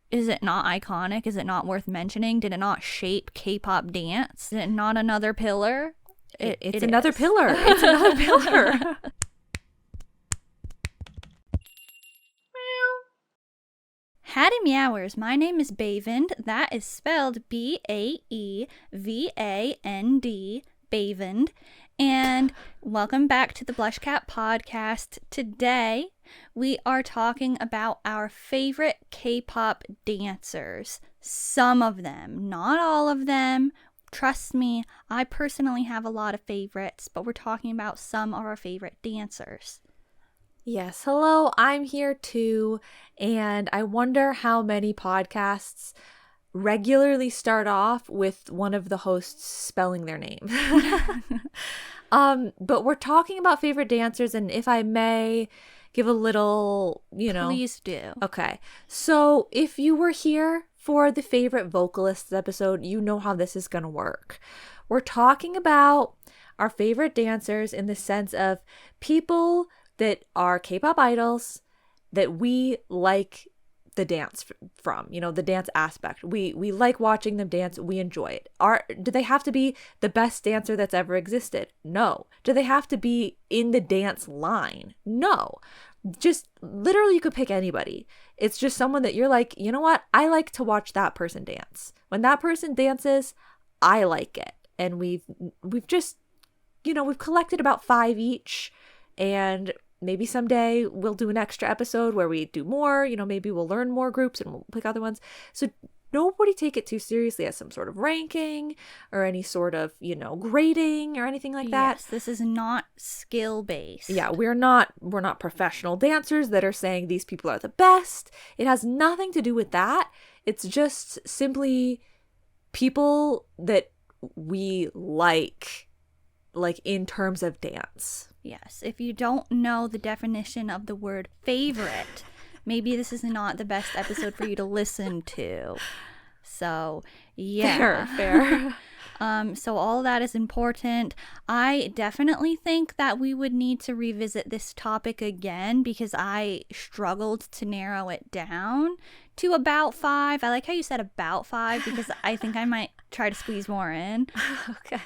Is it not iconic? Is it not worth mentioning? Did it not shape K-pop dance? Is it not another pillar? It's another pillar. It's another pillar. Howdy Meowers, my name is Baevand. That is spelled B-A-E-V-A-N-D, Baevand. And welcome back to the BlushCat podcast. Today, we are talking about our favorite K-pop dancers. Some of them, not all of them. Trust me, I personally have a lot of favorites, but we're talking about some of our favorite dancers. Yes, hello, I'm here too, and I wonder how many podcasts regularly start off with one of the hosts spelling their name. But we're talking about favorite dancers, and if I may give a little, Please do. Okay, so if you were here for the favorite vocalists episode, you know how this is going to work. We're talking about our favorite dancers in the sense of people that are K-pop idols that we like the dance from, the dance aspect. We like watching them dance. We enjoy it. Do they have to be the best dancer that's ever existed? No. Do they have to be in the dance line? No. Just literally you could pick anybody. It's just someone that you're like, you know what? I like to watch that person dance. When that person dances, I like it. And we've just, we've collected about 5 each, and maybe someday we'll do an extra episode where we do more, maybe we'll learn more groups and we'll pick other ones. So nobody take it too seriously as some sort of ranking or any sort of, grading or anything like that. Yes, this is not skill-based. Yeah, we're not professional dancers that are saying these people are the best. It has nothing to do with that. It's just simply people that we like in terms of dance. Yes, if you don't know the definition of the word favorite, maybe this is not the best episode for you to listen to. So, yeah. Fair. So all that is important. I definitely think that we would need to revisit this topic again because I struggled to narrow it down to about 5. I like how you said about 5 because I think I might try to squeeze more in. Okay.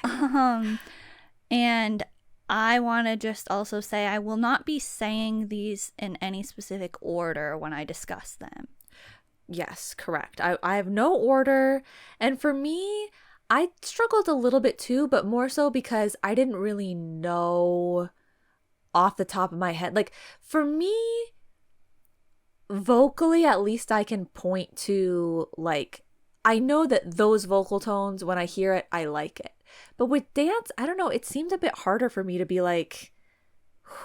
And I want to just also say I will not be saying these in any specific order when I discuss them. Yes, correct. I have no order. And for me, I struggled a little bit too, but more so because I didn't really know off the top of my head. Like, for me, vocally, at least I can point to, I know that those vocal tones, when I hear it, I like it. But with dance, I don't know, it seemed a bit harder for me to be like,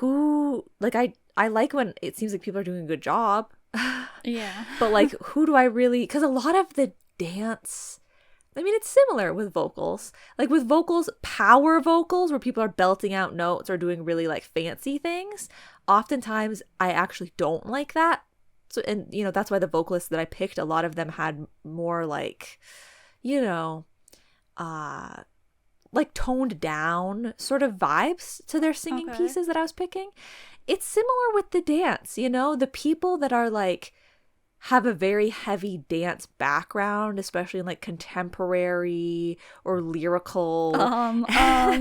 I like when it seems like people are doing a good job. Yeah. But who do I really, because a lot of the dance, it's similar with vocals. Like with vocals, power vocals where people are belting out notes or doing really fancy things. Oftentimes I actually don't like that. So, and that's why the vocalists that I picked, a lot of them had more toned down sort of vibes to their singing pieces that I was picking. It's similar with the dance, the people that are have a very heavy dance background, especially in contemporary or lyrical. And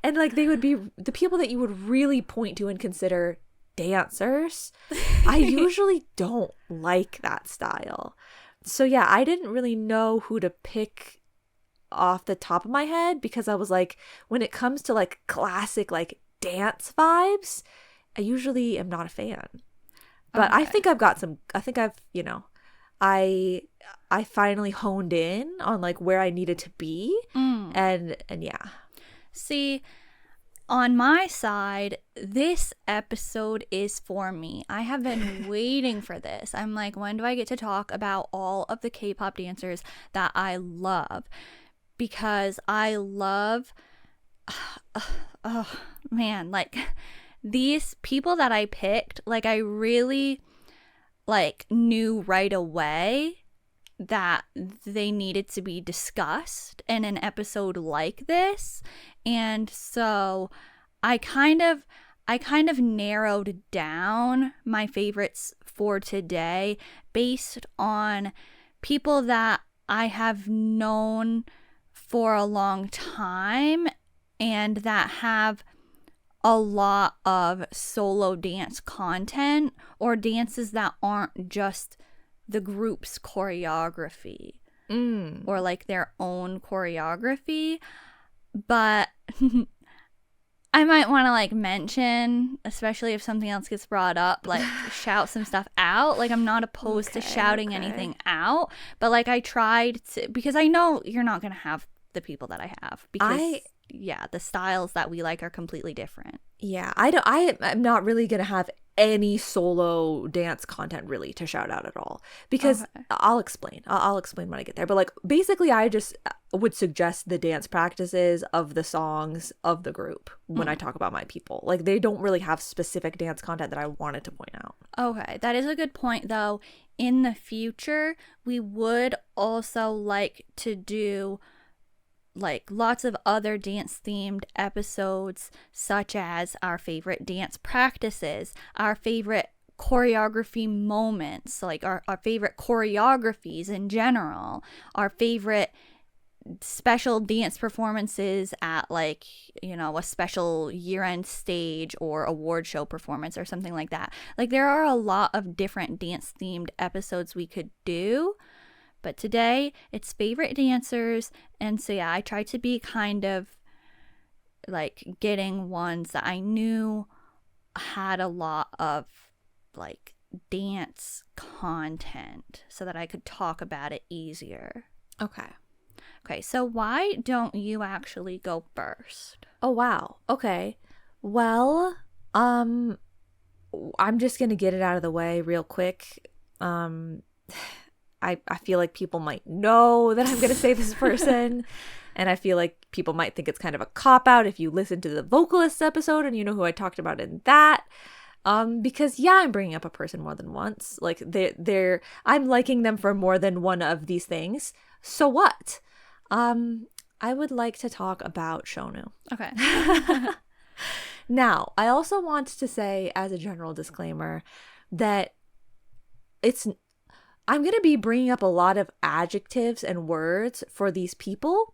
they would be the people that you would really point to and consider dancers. I usually don't like that style. So yeah, I didn't really know who to pick off the top of my head because I was when it comes to classic dance vibes, I usually am not a fan. But I think I've got some, I think I've, I finally honed in on where I needed to be. And yeah. See, on my side, this episode is for me. I have been waiting for this. I'm like, when do I get to talk about all of the K-pop dancers that I love? Because I love, these people that I picked, I really, knew right away that they needed to be discussed in an episode like this. And so I kind of narrowed down my favorites for today based on people that I have known for a long time and that have a lot of solo dance content or dances that aren't just the group's choreography or like their own choreography. But I might want to like mention, especially if something else gets brought up, like shout some stuff out. Like I'm not opposed to shouting anything out, but like I tried to, because I know you're not going to have the people that I have because the styles that we like are completely different. Yeah, I'm not really going to have any solo dance content really to shout out at all because I'll explain. I'll explain when I get there. But like basically I just would suggest the dance practices of the songs of the group when I talk about my people. Like they don't really have specific dance content that I wanted to point out. Okay, that is a good point though. In the future, we would also like to do like lots of other dance themed episodes, such as our favorite dance practices, our favorite choreography moments, like our favorite choreographies in general, our favorite special dance performances at like, you know, a special year-end stage or award show performance or something like that. Like there are a lot of different dance themed episodes we could do. But today, it's favorite dancers, and so yeah, I tried to be kind of like getting ones that I knew had a lot of like dance content so that I could talk about it easier. Okay, so why don't you actually go first? Oh, wow. Okay. Well, I'm just going to get it out of the way real quick. I feel like people might know that I'm going to say this person. And I feel like people might think it's kind of a cop-out if you listen to the vocalists episode and you know who I talked about in that. Because, yeah, I'm bringing up a person more than once. Like, I'm liking them for more than one of these things. So what? I would like to talk about Shownu. Okay. Now, I also want to say, as a general disclaimer, that I'm going to be bringing up a lot of adjectives and words for these people,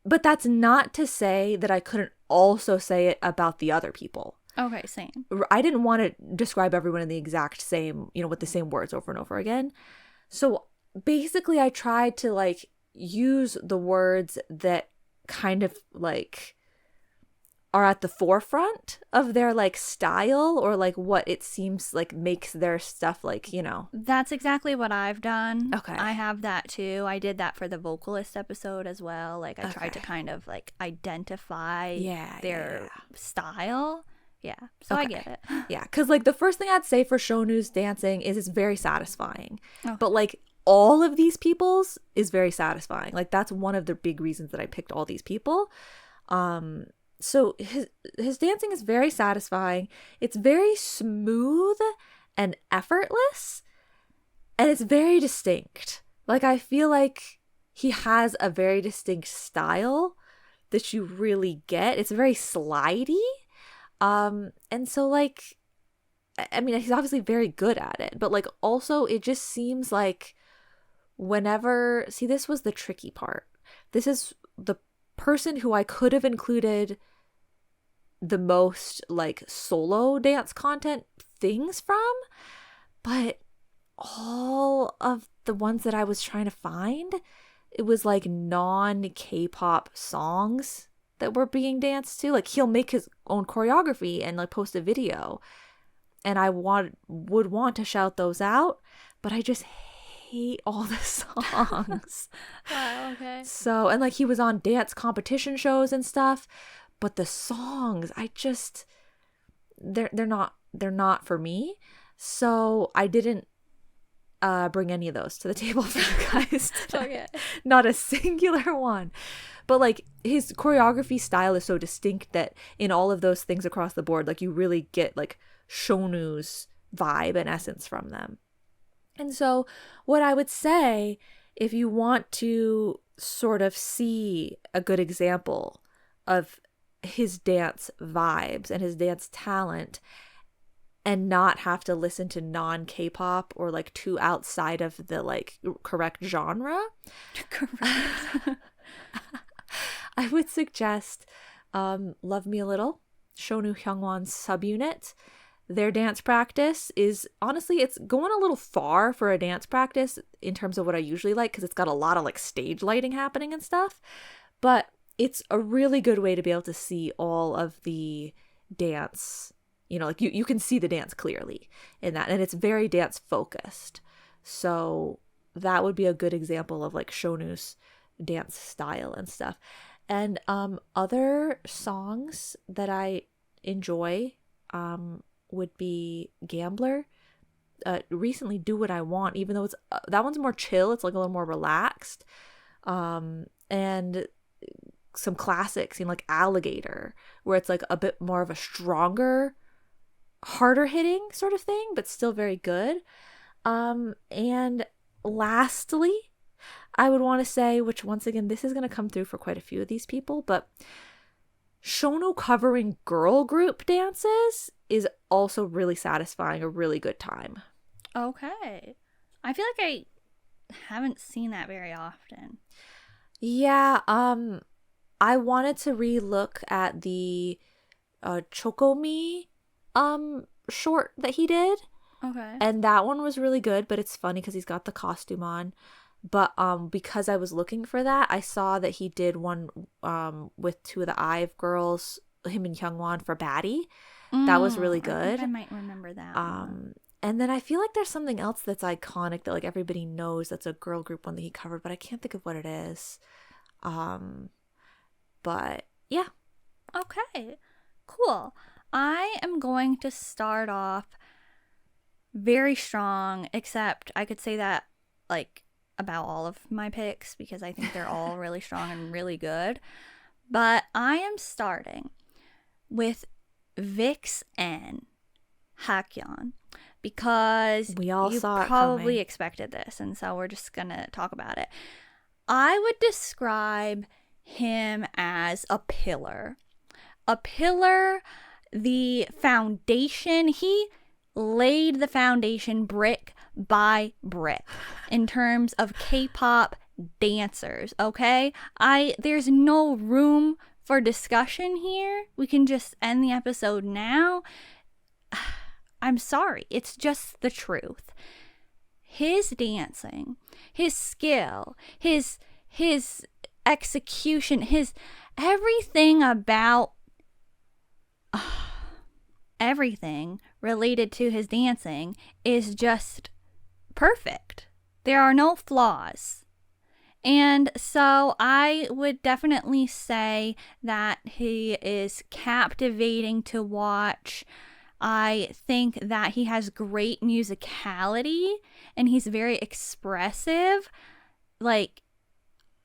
but that's not to say that I couldn't also say it about the other people. Okay, same. I didn't want to describe everyone in the exact same, with the same words over and over again. So basically I tried to like use the words that kind of like are at the forefront of their like style or like what it seems like makes their stuff like, That's exactly what I've done. Okay. I have that too. I did that for the vocalist episode as well. Like I tried to kind of like identify their style. Yeah. So I get it. Yeah. Because like the first thing I'd say for Shownu's dancing is it's very satisfying. Okay. But like all of these people's is very satisfying. Like that's one of the big reasons that I picked all these people. So his dancing is very satisfying. It's very smooth and effortless. And it's very distinct. Like I feel like he has a very distinct style that you really get. It's very slidey. And so like, I mean, he's obviously very good at it. But like also it just seems like this was the tricky part. This is the person who I could have included the most like solo dance content things from, but all of the ones that I was trying to find, it was like non-K-pop songs that were being danced to. Like he'll make his own choreography and like post a video, and I would want to shout those out, but I just hate all the songs. Wow, okay. So, and like he was on dance competition shows and stuff, but the songs, I just they're not for me. So I didn't bring any of those to the table for you guys. Okay. Not a singular one. But like his choreography style is so distinct that in all of those things across the board, like you really get like Shownu's vibe and essence from them. And so what I would say, if you want to sort of see a good example of his dance vibes and his dance talent, and not have to listen to non-K-pop or like too outside of the like correct genre. Correct. I would suggest Love Me a Little, Shownu Hyungwon's subunit. Their dance practice is, honestly, it's going a little far for a dance practice in terms of what I usually like, because it's got a lot of like stage lighting happening and stuff. But it's a really good way to be able to see all of the dance. You know, like you can see the dance clearly in that. And it's very dance focused. So that would be a good example of like Shownu's dance style and stuff. And other songs that I enjoy would be Gambler. Recently, Do What I Want, even though it's that one's more chill. It's like a little more relaxed. And some classics, you know, like Alligator, where it's like a bit more of a stronger, harder hitting sort of thing, but still very good. And lastly, I would want to say, which once again, this is going to come through for quite a few of these people, but Shownu covering girl group dances is also really satisfying, a really good time. Okay. I feel like I haven't seen that very often. Yeah, I wanted to re-look at the Chocomi short that he did. Okay. And that one was really good, but it's funny because he's got the costume on. But because I was looking for that, I saw that he did one with two of the IVE girls, him and Hyungwon, for Baddie. That was really good. I think I might remember that one. And then I feel like there's something else that's iconic that like everybody knows, that's a girl group one that he covered, but I can't think of what it is. But yeah. Okay. Cool. I am going to start off very strong, except I could say that like about all of my picks because I think they're all really strong and really good. But I am starting with VIXX N, Hak Yeon, because we all saw it probably coming. expected this, and so we're just gonna talk about it. I would describe him as a pillar. A pillar, the foundation. He laid the foundation brick by brick in terms of K-pop dancers, okay? There's no room for discussion here. We can just end the episode now. I'm sorry. It's just the truth. His dancing, his skill, his execution, his everything about everything related to his dancing is just perfect. There are no flaws. And so I would definitely say that he is captivating to watch. I think that he has great musicality and he's very expressive. Like,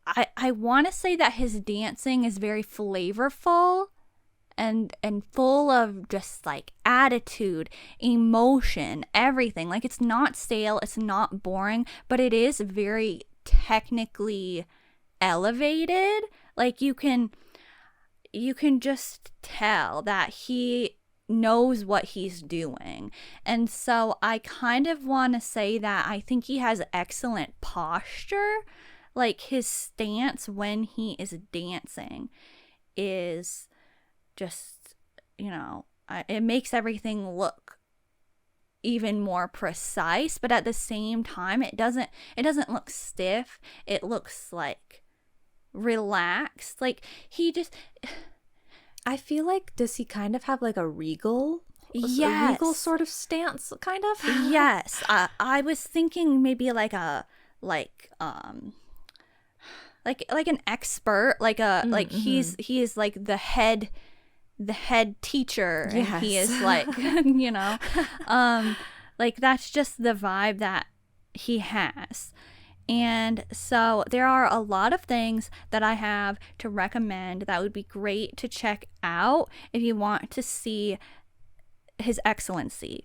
I want to say that his dancing is very flavorful and full of just like attitude, emotion, everything. Like, it's not stale, it's not boring, but it is very technically elevated. Like, you can just tell that he knows what he's doing. And so I kind of want to say that I think he has excellent posture. Like, his stance when he is dancing is just, you know, it makes everything look even more precise, but at the same time it doesn't look stiff. It looks like relaxed. Like, he just, I feel like, does he kind of have like a regal? Yes. A regal sort of stance, kind of? Yes. I was thinking maybe like an expert, like he is like the head teacher, yes. And he is like, you know, like that's just the vibe that he has. And so there are a lot of things that I have to recommend that would be great to check out if you want to see his excellency.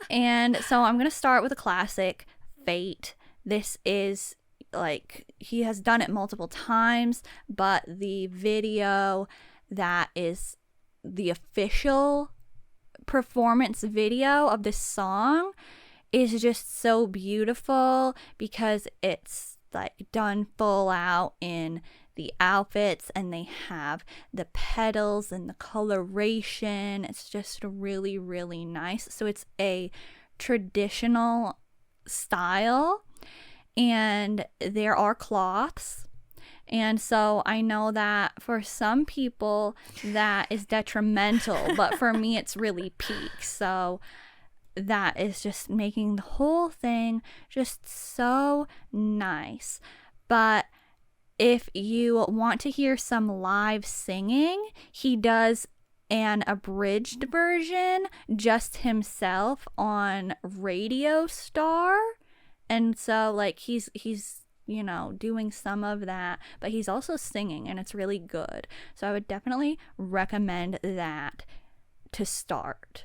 And so I'm going to start with a classic, Fate. This is like, he has done it multiple times, but the video that is the official performance video of this song is just so beautiful because it's like done full out in the outfits, and they have the petals and the coloration. It's just really, really nice. So it's a traditional style, and there are cloths. And so I know that for some people that is detrimental, but for me it's really peak. So that is just making the whole thing just so nice. But if you want to hear some live singing, he does an abridged version just himself on Radio Star. And so like he's you know, doing some of that, but he's also singing, and it's really good. So I would definitely recommend that to start.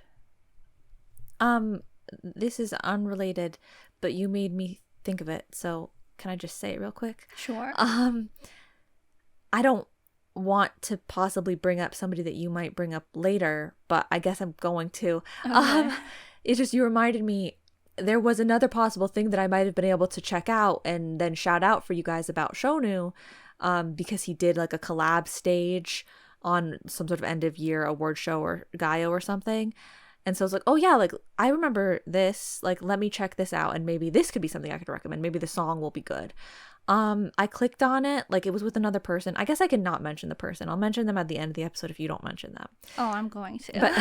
This is unrelated, but you made me think of it. So can I just say it real quick? Sure. I don't want to possibly bring up somebody that you might bring up later, but I guess I'm going to. Okay. It's just you reminded me there was another possible thing that I might have been able to check out and then shout out for you guys about Shownu, because he did like a collab stage on some sort of end of year award show or Gaio or something. And so I was like, oh yeah, like I remember this, like let me check this out, and maybe this could be something I could recommend. Maybe the song will be good. I clicked on it, like it was with another person. I guess I can not mention the person. I'll mention them at the end of the episode if you don't mention them. Oh, I'm going to. But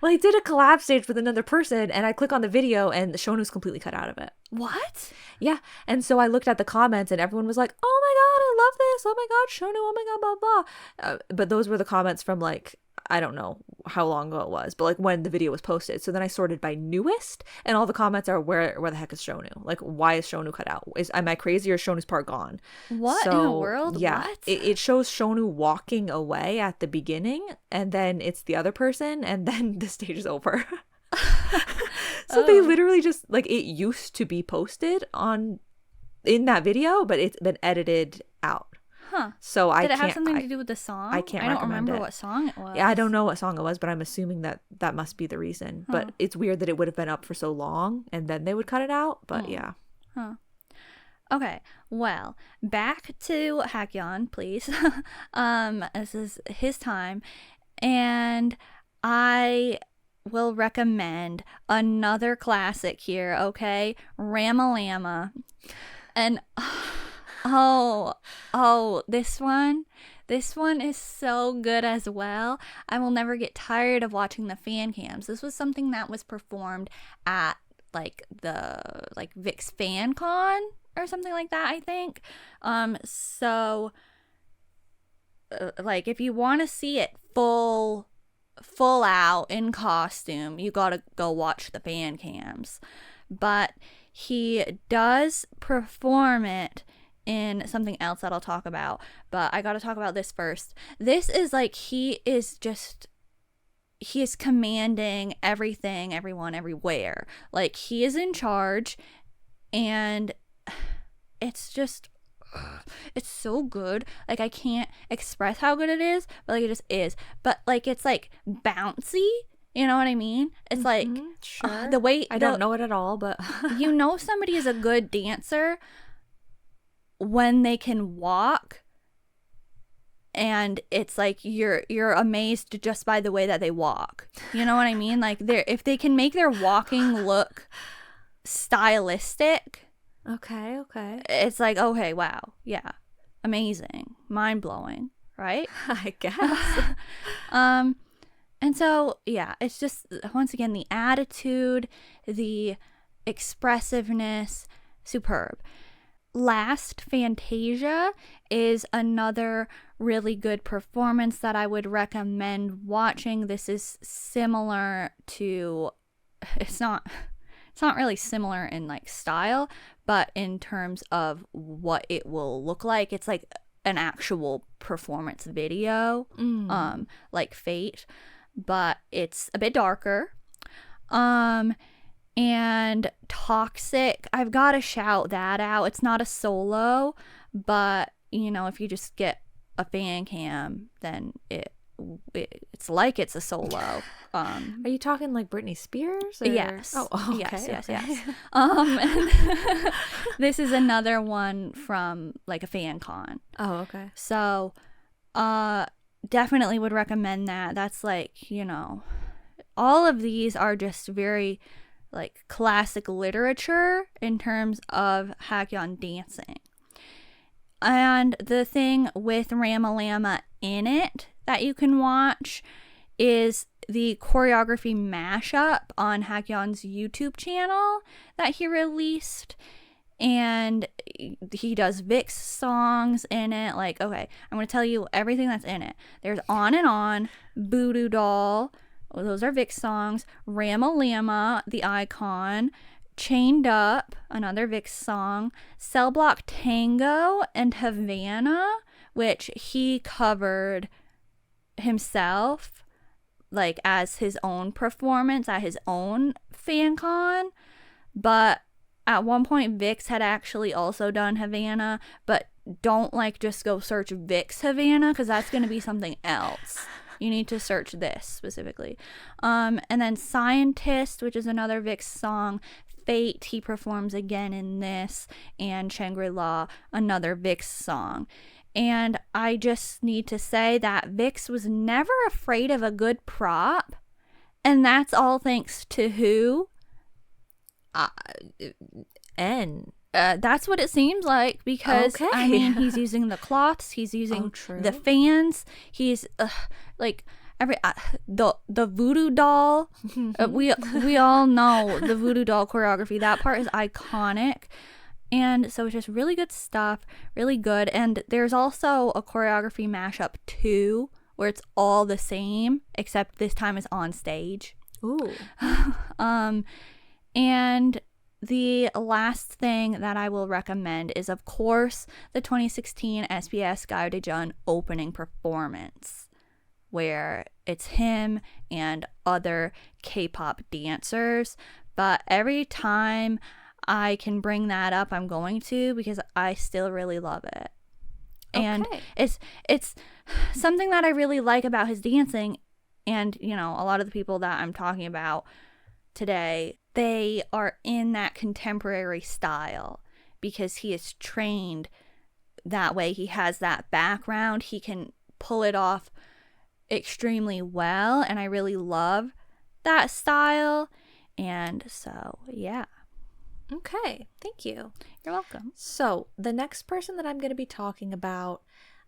well, he did a collab stage with another person, and I click on the video, and the Shownu's completely cut out of it. What? Yeah, and so I looked at the comments, and everyone was like, "Oh my god, I love this! Oh my god, Shownu! Oh my god, blah blah." But those were the comments from like, I don't know how long ago it was, but like when the video was posted. So then I sorted by newest, and all the comments are where the heck is Shownu? Like, why is Shownu cut out? Am I crazy, or is Shownu's part gone? What in the world? Yeah, What? it shows Shownu walking away at the beginning, and then it's the other person, and then the stage is over. So they literally just like, it used to be posted in that video, but it's been edited out. Huh. So Did it have something to do with the song? I can't. I don't recommend remember it. what song it was. Yeah, I don't know what song it was, but I'm assuming that must be the reason. Huh. But it's weird that it would have been up for so long and then they would cut it out. But yeah. Huh. Okay. Well, back to Hak Yeon, please. This is his time, and I will recommend another classic here. Okay, Ramalama, and. Oh, this one is so good as well. I will never get tired of watching the fan cams. This was something that was performed at like the VIXX Fan Con or something like that, I think. So like if you want to see it full out in costume, you gotta go watch the fan cams. But he does perform it in something else that I'll talk about, but I gotta talk about this first. This is like, he is commanding everything, everyone, everywhere. Like, he is in charge, and it's just, it's so good. Like, I can't express how good it is, but like, it just is. But like, it's like bouncy. You know what I mean? It's like, sure. The way I don't know it at all, but you know somebody is a good dancer when they can walk, and it's like you're amazed just by the way that they walk. You know what I mean? Like, if they can make their walking look stylistic, okay, it's like, okay, wow, yeah, amazing, mind-blowing, right? I guess. And so, yeah, it's just, once again, the attitude, the expressiveness, superb. Last, Fantasia is another really good performance that I would recommend watching. This is similar to, it's not really similar in like style, but in terms of what it will look like, it's like an actual performance video, like Fate, but it's a bit darker. And Toxic, I've got to shout that out. It's not a solo, but you know, if you just get a fan cam, then it it's like it's a solo. Are you talking like Britney Spears? Or? Yes. Oh, okay. Yes. Okay. And this is another one from like a fan con. Oh, okay. So, definitely would recommend that. That's like, you know, all of these are just very like classic literature in terms of Hak Yeon dancing. And the thing with Ramalama in it that you can watch is the choreography mashup on Hak Yeon's YouTube channel that he released. And he does VIXX songs in it. Like, okay, I'm going to tell you everything that's in it. There's On and On, Voodoo Doll, those are VIXX songs, Ramalama, The Icon, Chained Up, another VIXX song, Cell Block Tango, and Havana, which he covered himself, like as his own performance at his own fan con. But at one point VIXX had actually also done Havana, but don't like just go search VIXX Havana because that's going to be something else. You need to search this specifically. And then Scientist, which is another VIXX song. Fate, he performs again in this. And Shangri-La, another VIXX song. And I just need to say that VIXX was never afraid of a good prop. And that's all thanks to who? N. That's what it seems like because Okay. I mean he's using the cloths, he's using the fans, he's like every the voodoo doll. We all know the voodoo doll choreography. That part is iconic, and so it's just really good stuff, really good. And there's also a choreography mashup too, where it's all the same except this time it's on stage. Ooh. And the last thing that I will recommend is, of course, the 2016 SBS Ryujin opening performance, where it's him and other K-pop dancers. But every time I can bring that up, I'm going to, because I still really love it. And it's something that I really like about his dancing. And, you know, a lot of the people that I'm talking about today, they are in that contemporary style because he is trained that way. He has that background. He can pull it off extremely well, and I really love that style. And so, yeah. Okay, thank you. You're welcome. So, the next person that I'm going to be talking about,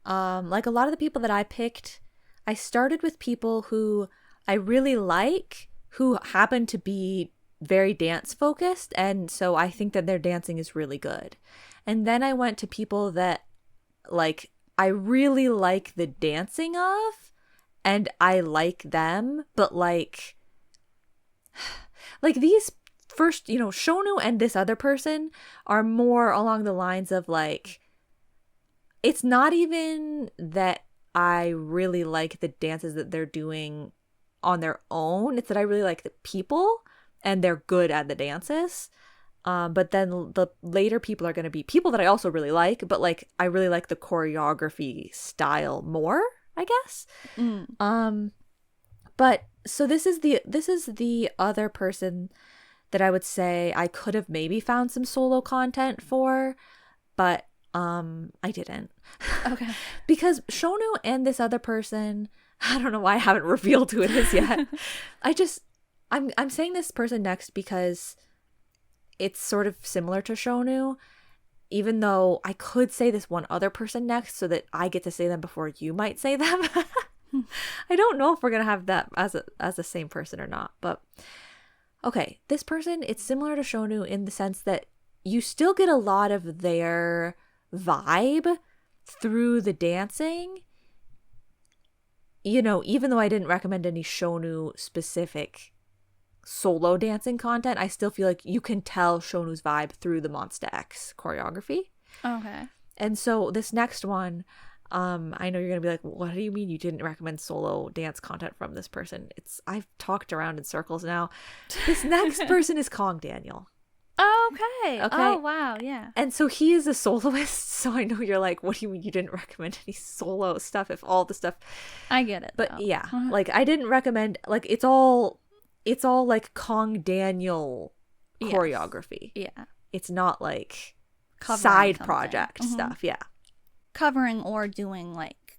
like a lot of the people that I picked, I started with people who I really like, who happen to be very dance focused, and so I think that their dancing is really good. And then I went to people that like I really like the dancing of, and I like them, but like these first, you know, Shownu and this other person are more along the lines of like, it's not even that I really like the dances that they're doing on their own, it's that I really like the people and they're good at the dances. But then the later people are going to be people that I also really like, but like I really like the choreography style more, I guess. But so this is the other person that I would say I could have maybe found some solo content for, but I didn't. Okay. Because Shownu and this other person, I don't know why I haven't revealed who it is yet. I'm saying this person next because it's sort of similar to Shownu, even though I could say this one other person next so that I get to say them before you might say them. I don't know if we're gonna have that as the same person or not, but okay, this person, it's similar to Shownu in the sense that you still get a lot of their vibe through the dancing. You know, even though I didn't recommend any Shownu specific solo dancing content, I still feel like you can tell Shownu's vibe through the MONSTA X choreography. Okay. And so this next one, I know you're gonna be like, what do you mean you didn't recommend solo dance content from this person? I've talked around in circles now. This next person is Kang Daniel. Okay. Okay. Oh, wow. Yeah. And so he is a soloist. So I know you're like, what do you mean you didn't recommend any solo stuff if all the stuff. I get it. But though. yeah, like I didn't recommend, like it's all like Kang Daniel choreography. Yeah. It's not like Covering side something. project stuff. Yeah. Covering or doing like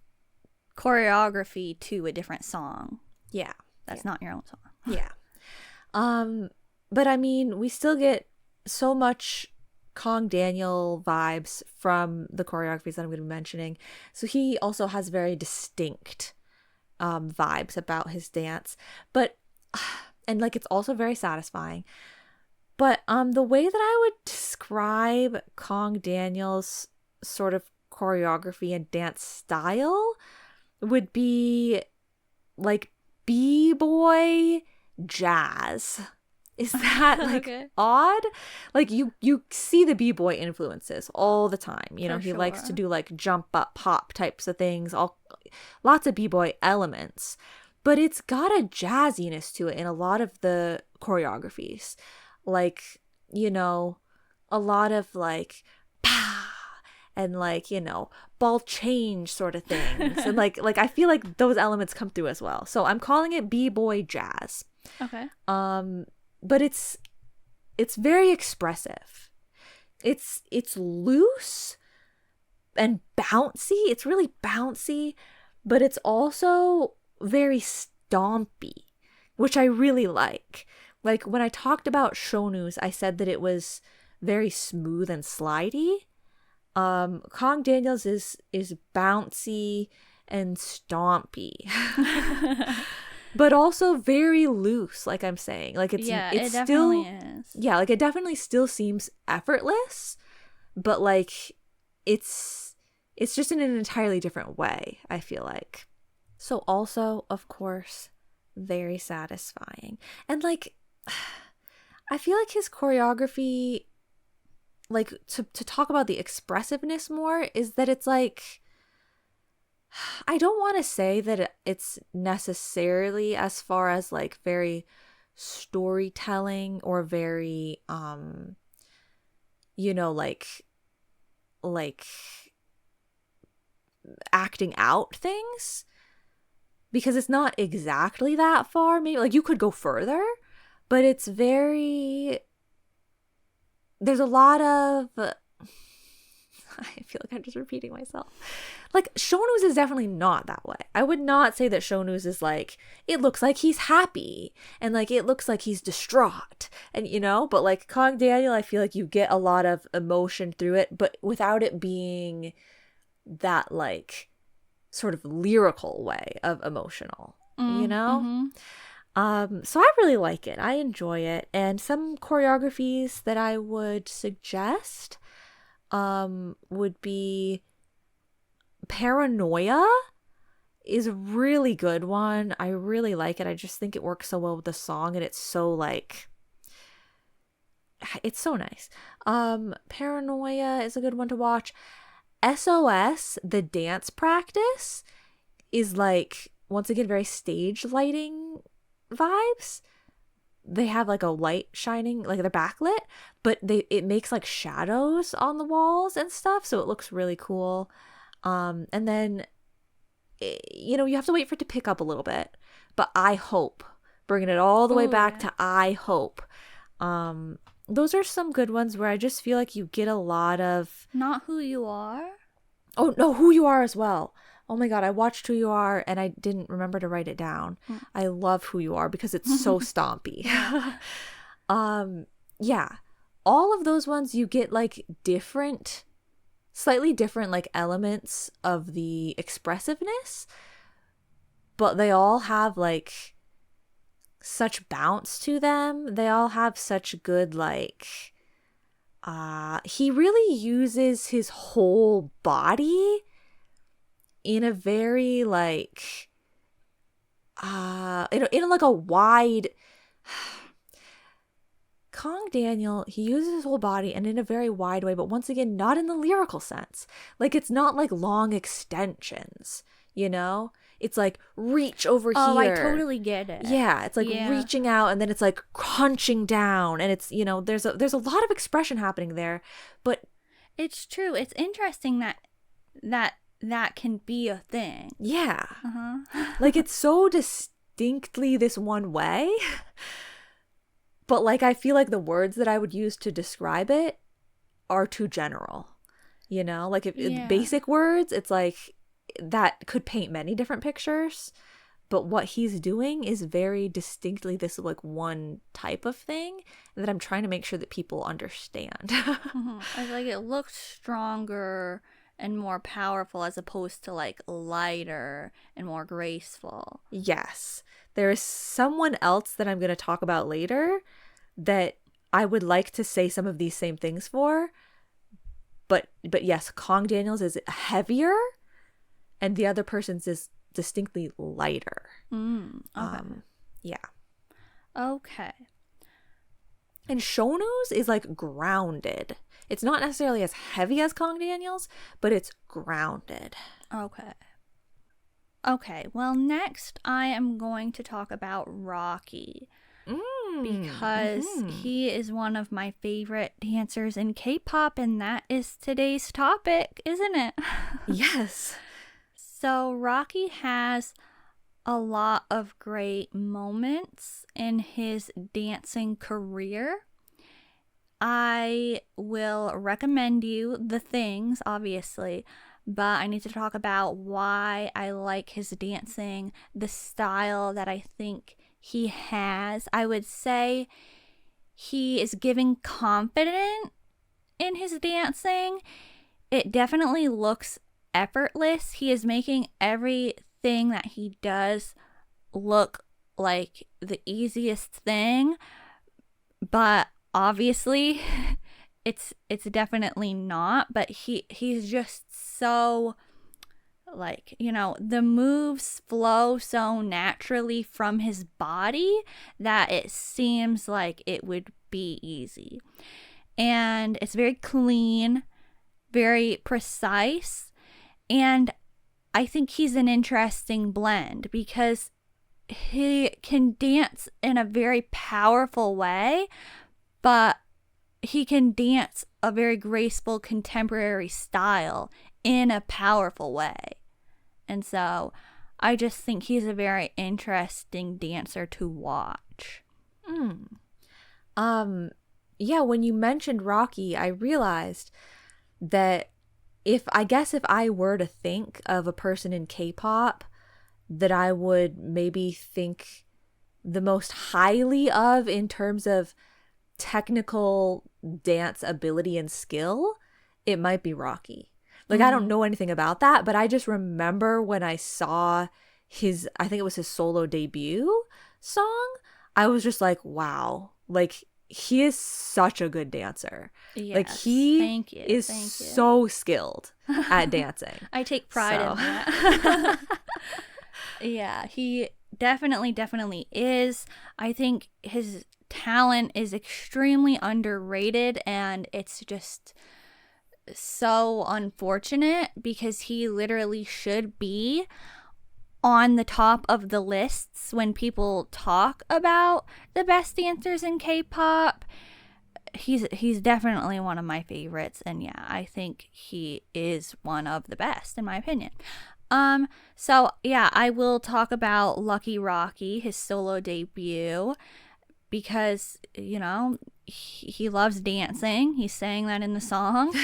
choreography to a different song. Yeah. That's not your own song. Yeah. But I mean, we still get so much Kang Daniel vibes from the choreographies that I'm going to be mentioning. So he also has very distinct vibes about his dance. But and like it's also very satisfying. But the way that I would describe Kang Daniel's sort of choreography and dance style would be like b-boy jazz. Is that like odd? Like you see the b-boy influences all the time. You know, he likes to do like jump up pop types of things, lots of b-boy elements. But it's got a jazziness to it in a lot of the choreographies. Like, you know, a lot of like pow and like, you know, ball change sort of things. And like I feel like those elements come through as well. So I'm calling it b-boy jazz. Okay. But it's very expressive. It's loose and bouncy. It's really bouncy, but it's also very stompy, which I really like. Like when I talked about Shownu's, I said that it was very smooth and slidey. Kang Daniel's is bouncy and stompy. But also very loose, like I'm saying. Like it's it still definitely is. Yeah, like it definitely still seems effortless, but like it's just in an entirely different way, I feel like. So also, of course, very satisfying. And like I feel like his choreography, like to talk about the expressiveness more, is that it's like, I don't want to say that it's necessarily as far as like very storytelling or very you know, like acting out things, because it's not exactly that far. Maybe like you could go further, but it's very, there's a lot of I feel like I'm just repeating myself. Like Shownu's is definitely not that way. I would not say that Shownu's is like, it looks like he's happy and like it looks like he's distraught, and you know, but like Kang Daniel, I feel like you get a lot of emotion through it, but without it being that like sort of lyrical way of emotional, you know? So I really like it. I enjoy it. And some choreographies that I would suggest would be Paranoia is a really good one. I really like it. I just think it works so well with the song, and it's so like, it's so nice. Paranoia is a good one to watch. SOS, the dance practice, is like, once again, very stage lighting vibes. They have like a light shining, like they're backlit, but it makes like shadows on the walls and stuff, so it looks really cool. And then, you know, you have to wait for it to pick up a little bit, but I Hope, bringing it all the way back to I Hope. Those are some good ones where I just feel like you get a lot of... Not Who You Are? Oh, no, Who You Are as well. Oh my God, I watched Who You Are and I didn't remember to write it down. I love Who You Are because it's so stompy. Yeah. All of those ones, you get like slightly different like elements of the expressiveness, but they all have like such bounce to them. They all have such good like he really uses his whole body in a very like in like a wide... Kang Daniel, he uses his whole body and in a very wide way, but once again, not in the lyrical sense. Like, it's not like long extensions. you know? It's like reach over here. Oh, I totally get it. Yeah, it's like reaching out, and then it's like crunching down, and it's, you know, there's a lot of expression happening there, but it's true. It's interesting that can be a thing. Yeah. Uh-huh. Like, it's so distinctly this one way. But, like, I feel like the words that I would use to describe it are too general. You know? Like, if basic words, it's like that could paint many different pictures. But what he's doing is very distinctly this, like, one type of thing that I'm trying to make sure that people understand. I feel like it looks stronger and more powerful as opposed to like lighter and more graceful. Yes. There is someone else that I'm going to talk about later that I would like to say some of these same things for. But yes, Kang Daniel's is heavier and the other person's is distinctly lighter. Okay. Yeah. Okay. And Shownu's is like grounded. It's not necessarily as heavy as Kang Daniel's, but it's grounded. Okay. Okay, well, next I am going to talk about Rocky. Because he is one of my favorite dancers in K-pop, and that is today's topic, isn't it? Yes. So Rocky has a lot of great moments in his dancing career. I will recommend you the things, obviously, but I need to talk about why I like his dancing, the style that I think he has. I would say he is giving confidence in his dancing. It definitely looks effortless. He is making everything that he does look like the easiest thing, but obviously it's definitely not. But he's just so, like, you know, the moves flow so naturally from his body that it seems like it would be easy. And it's very clean, very precise. And I think he's an interesting blend because he can dance in a very powerful way, but he can dance a very graceful contemporary style in a powerful way. And so I just think he's a very interesting dancer to watch. Yeah, when you mentioned Rocky, I realized that if I were to think of a person in K-pop that I would maybe think the most highly of in terms of technical dance ability and skill, it might be Rocky. Like, I don't know anything about that, but I just remember when I saw his, I think it was his solo debut song, I was just like, wow, like, he is such a good dancer. Yes, like, he thank you. is so skilled at dancing. I take pride in that. Yeah, he definitely is. I think his talent is extremely underrated, and it's just so unfortunate because he literally should be on the top of the lists when people talk about the best dancers in K-pop. He's definitely one of my favorites, and yeah, I think he is one of the best in my opinion. So yeah, I will talk about Lucky Rocky, his solo debut, because, you know, he loves dancing. He's saying that in the song.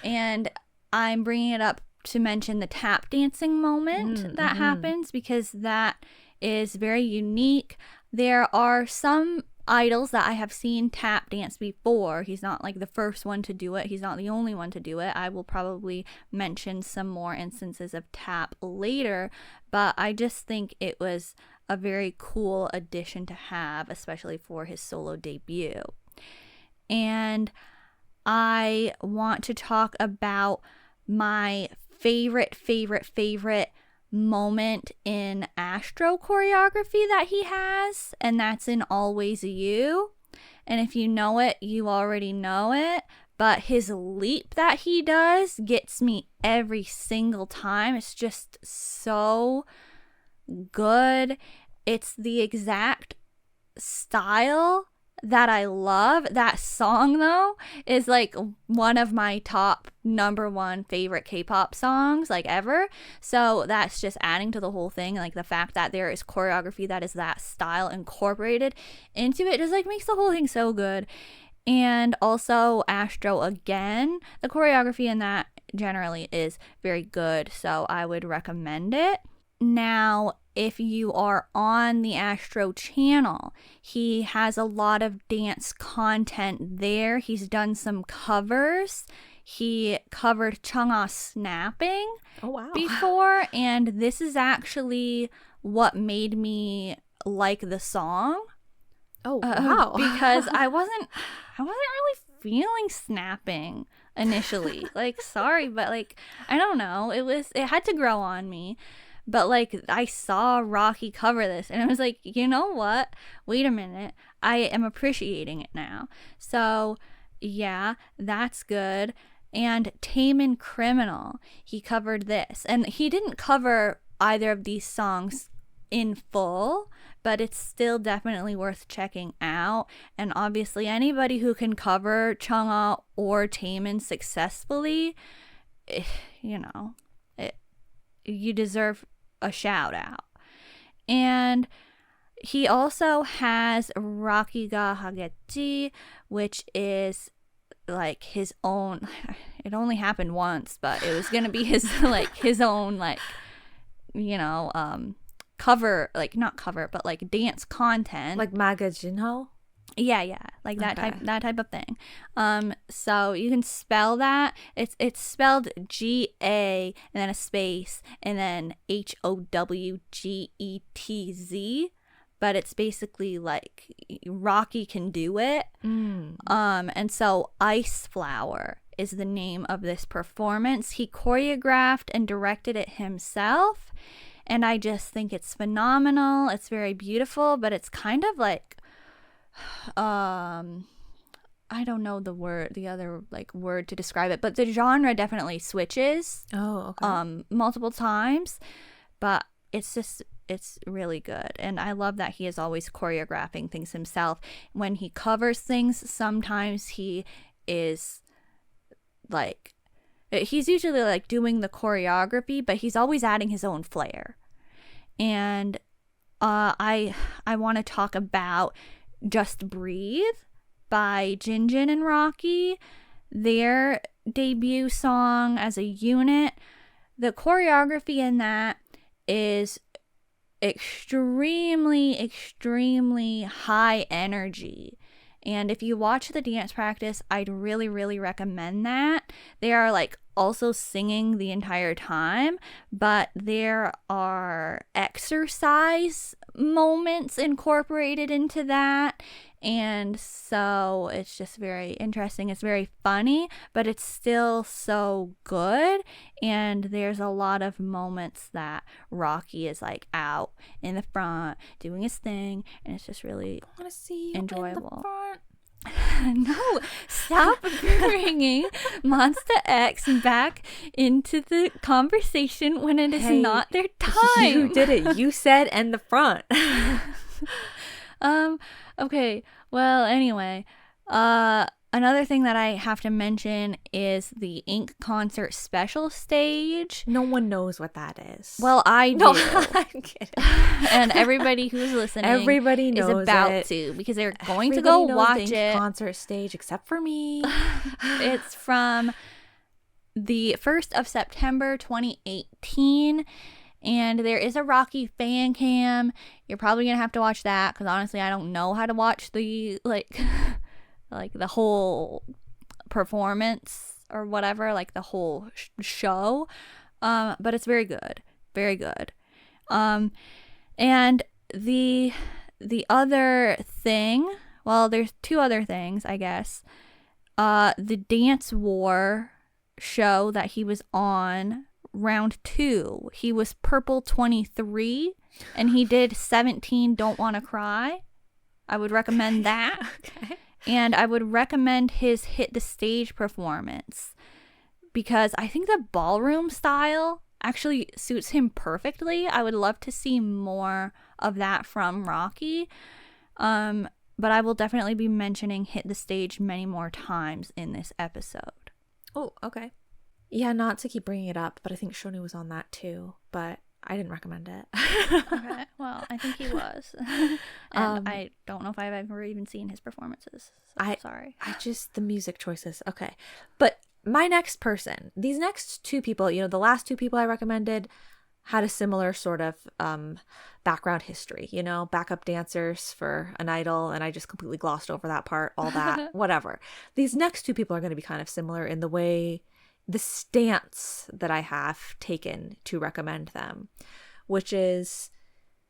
And I'm bringing it up to mention the tap dancing moment that happens because that is very unique. There are some idols that I have seen tap dance before. He's not like the first one to do it. He's not the only one to do it. I will probably mention some more instances of tap later, but I just think it was a very cool addition to have, especially for his solo debut. And I want to talk about my favorite moment in astro choreography that he has, and that's in Always You. And if you know it, you already know it, but his leap that he does gets me every single time. It's just so good. It's the exact style that I love. That song, though, is like one of my top #1 favorite K-pop songs like ever. So that's just adding to the whole thing. Like the fact that there is choreography that is that style incorporated into it just like makes the whole thing so good. And also Astro again, the choreography in that generally is very good, so I would recommend it. Now, if you are on the Astro channel, he has a lot of dance content there. He's done some covers. He covered Chungha Snapping before, and this is actually what made me like the song. Oh, wow. Because I wasn't really feeling snapping initially. Like, sorry, but like, I don't know. It had to grow on me. But like, I saw Rocky cover this and I was like, you know what? Wait a minute. I am appreciating it now. So yeah, that's good. And Taemin Criminal, he covered this. And he didn't cover either of these songs in full, but it's still definitely worth checking out. And obviously anybody who can cover Chungha or Taemin successfully, you know, you deserve a shout out. And he also has Rakiga Hagechi, which is like his own, it only happened once, but it was gonna be his like his own like, you know, cover, like not cover, but like dance content, like Magazine. Yeah, like that type of thing. So you can spell that. It's spelled GA and then a space and then HOWGETZ, but it's basically like Rocky can do it. And so Ice Flower is the name of this performance. He choreographed and directed it himself, and I just think it's phenomenal. It's very beautiful, but it's kind of like I don't know the other like word to describe it, but the genre definitely switches multiple times, but it's really good. And I love that he is always choreographing things himself. When he covers things, sometimes he is like, he's usually like doing the choreography, but he's always adding his own flair. And I want to talk about Just Breathe by Jinjin and Rocky, their debut song as a unit. The choreography in that is extremely high energy. And if you watch the dance practice, I'd really recommend that. They are like also singing the entire time, but there are exercise moments incorporated into that. And so it's just very interesting. It's very funny, but it's still so good. And there's a lot of moments that Rocky is like out in the front doing his thing, and it's just really enjoyable. No, stop bringing MONSTA X back into the conversation when it is not their time. You did it. You said "and the front." Okay. Well, anyway, another thing that I have to mention is the Ink concert special stage. No one knows what that is. Well, I do. No, I'm kidding. And everybody who's listening, everybody knows is about to, because they're going to go watch the it. Concert stage, except for me. It's from the 1st of September 2018. And there is a Rocky fan cam. You're probably gonna have to watch that, because honestly, I don't know how to watch the like the whole performance or whatever, like the whole show. But it's very good, very good. And the other thing, well, there's two other things, I guess. The Dance War show that he was on, round 2, he was purple 23, and he did 17 Don't Wanna Cry. I would recommend that. Okay. And I would recommend his Hit the Stage performance because I think the ballroom style actually suits him perfectly. I would love to see more of that from Rocky. But I will definitely be mentioning Hit the Stage many more times in this episode. Oh, okay. Yeah, not to keep bringing it up, but I think Shownu was on that too, but I didn't recommend it. Okay, well, I think he was. And I don't know if I've ever even seen his performances. So sorry. The music choices. Okay. But my next person, these next two people, the last two people I recommended had a similar sort of background history, backup dancers for an idol, and I just completely glossed over that part, all that, whatever. These next two people are going to be kind of similar in the way, the stance that I have taken to recommend them, which is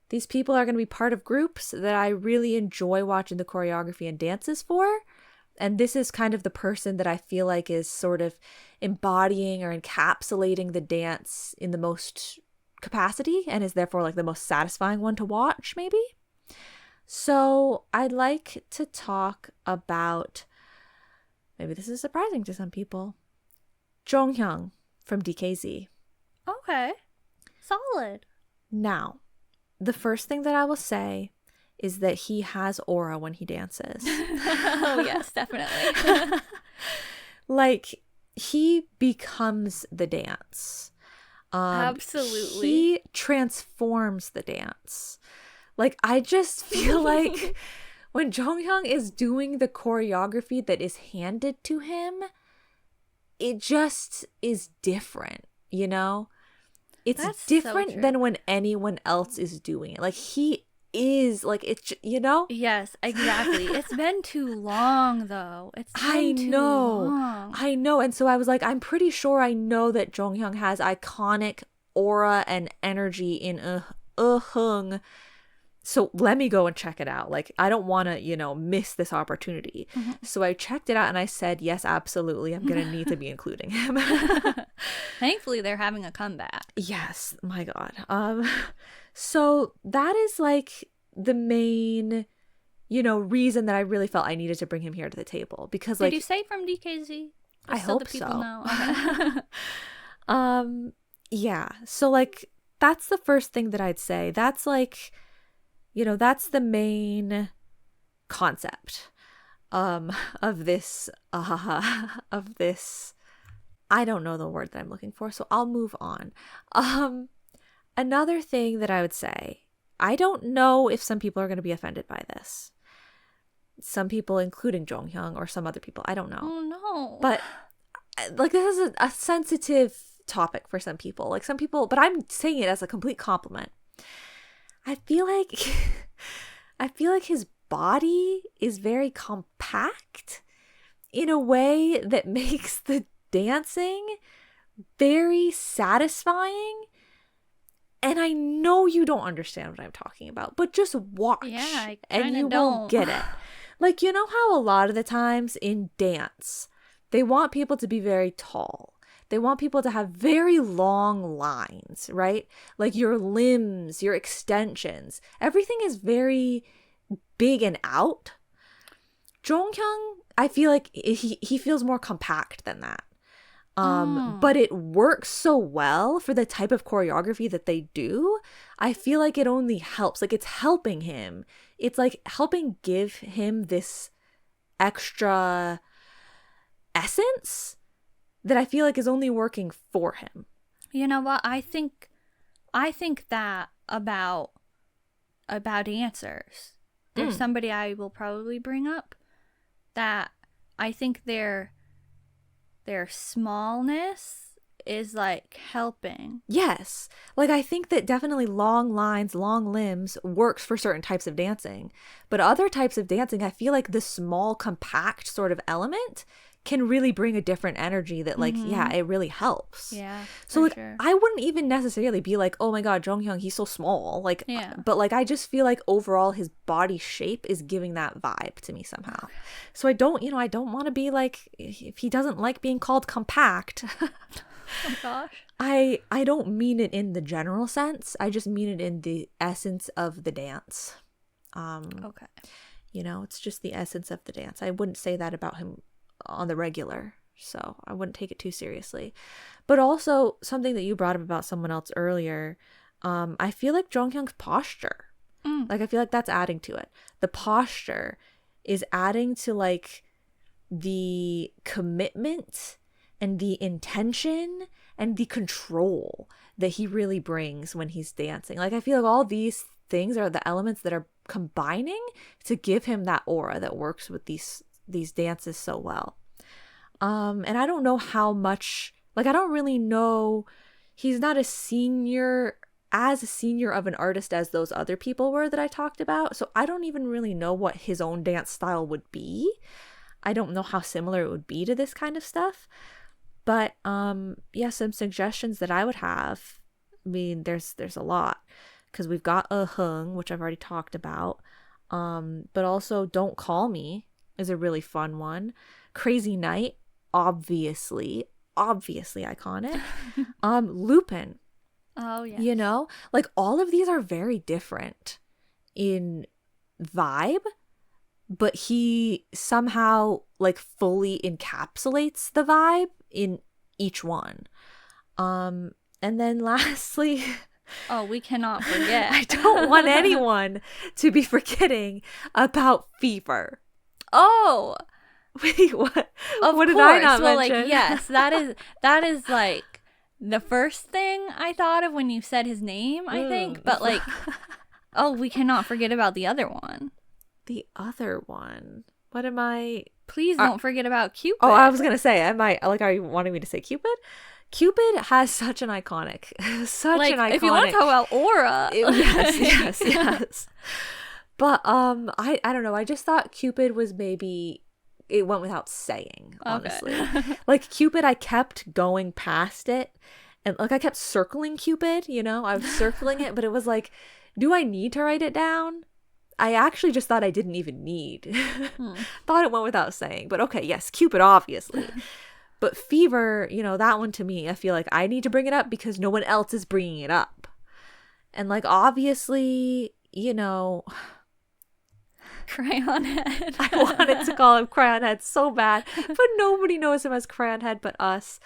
these people are going to be part of groups that I really enjoy watching the choreography and dances for. And this is kind of the person that I feel like is sort of embodying or encapsulating the dance in the most capacity and is therefore like the most satisfying one to watch, maybe. So I'd like to talk about, maybe this is surprising to some people, Jonghyeong from DKZ. Okay. Solid. Now, the first thing that I will say is that he has aura when he dances. Oh, yes, definitely. Like, he becomes the dance. Absolutely. He transforms the dance. Like, I just feel like when Jonghyeong is doing the choreography that is handed to him, it just is different, It's That's different so than when anyone else is doing it. Like, he is, like, it's, Yes, exactly. It's been too long, though. Too long. I know. And so I was like, I'm pretty sure I know that Jonghyeong has iconic aura and energy in hung. So let me go and check it out. Like, I don't want to, miss this opportunity. Mm-hmm. So I checked it out and I said, yes, absolutely. I'm going to need to be including him. Thankfully, they're having a comeback. Yes. My God. So that is like the main, reason that I really felt I needed to bring him here to the table. Because Did you say from DKZ? I hope so. Know? Okay. Yeah. So like, that's the first thing that I'd say. That's like, that's the main concept of this I don't know the word that I'm looking for, so I'll move on. Another thing that I would say, I don't know if some people are going to be offended by this. Some people, including Jonghyeong or some other people, I don't know. Oh no. But like, this is a sensitive topic for some people. Like, some people, but I'm saying it as a complete compliment. I feel like his body is very compact in a way that makes the dancing very satisfying. And I know you don't understand what I'm talking about, but just watch and you won't get it. Like, how a lot of the times in dance, they want people to be very tall. They want people to have very long lines, right? Like your limbs, your extensions. Everything is very big and out. Jonghyeong, I feel like he feels more compact than that. But it works so well for the type of choreography that they do. I feel like it only helps. Like, it's helping him. It's like helping give him this extra essence that I feel like is only working for him. You know what? I think that about dancers. There's somebody I will probably bring up that I think their smallness is like helping. Yes. Like, I think that definitely long lines, long limbs works for certain types of dancing. But other types of dancing, I feel like the small, compact sort of element can really bring a different energy that, like, yeah, it really helps. Yeah. So, like, sure. I wouldn't even necessarily be like, oh my God, Jonghyeong, he's so small. Like, yeah. But, like, I just feel like overall his body shape is giving that vibe to me somehow. So I don't want to be like, if he doesn't like being called compact. Oh gosh. I don't mean it in the general sense. I just mean it in the essence of the dance. Okay. You know, it's just the essence of the dance. I wouldn't say that about him on the regular, so I wouldn't take it too seriously. But also, something that you brought up about someone else earlier, I feel like Jonghyung's posture. Like, I feel like that's adding to it. The posture is adding to, like, the commitment and the intention and the control that he really brings when he's dancing. Like, I feel like all these things are the elements that are combining to give him that aura that works with these dances so well. And I don't know how much, like, I don't really know, he's not as senior of an artist as those other people were that I talked about, so I don't even really know what his own dance style would be. I don't know how similar it would be to this kind of stuff. But yeah, some suggestions that I would have, I mean, there's a lot, because we've got Hung, which I've already talked about, but also Don't Call Me is a really fun one. Crazy Night, obviously iconic. Lupin. Oh yeah. You know, like, all of these are very different in vibe, but he somehow, like, fully encapsulates the vibe in each one. And then lastly, oh, we cannot forget. I don't want anyone to be forgetting about Fever. Oh, wait, what? of What did course. I not well, mention? like, yes, that is like the first thing I thought of when you said his name, I think. But, like, oh, we cannot forget about the other one. The other one. What am I? Please don't forget about Cupid. Oh, I was gonna say, are you wanting me to say Cupid? Cupid has such an iconic, If you want to talk about aura, yes. But I don't know. I just thought Cupid was maybe, it went without saying, honestly. Okay. Like, Cupid, I kept going past it, and, like, I kept circling Cupid. You know, I was circling it, but it was like, do I need to write it down? I actually just thought I didn't even need. Thought it went without saying. But okay, yes, Cupid, obviously. But Fever, you know, that one, to me, I feel like I need to bring it up because no one else is bringing it up. And, like, obviously, you know, Crayon Head. I wanted to call him Crayon Head so bad, but nobody knows him as Crayon Head but us.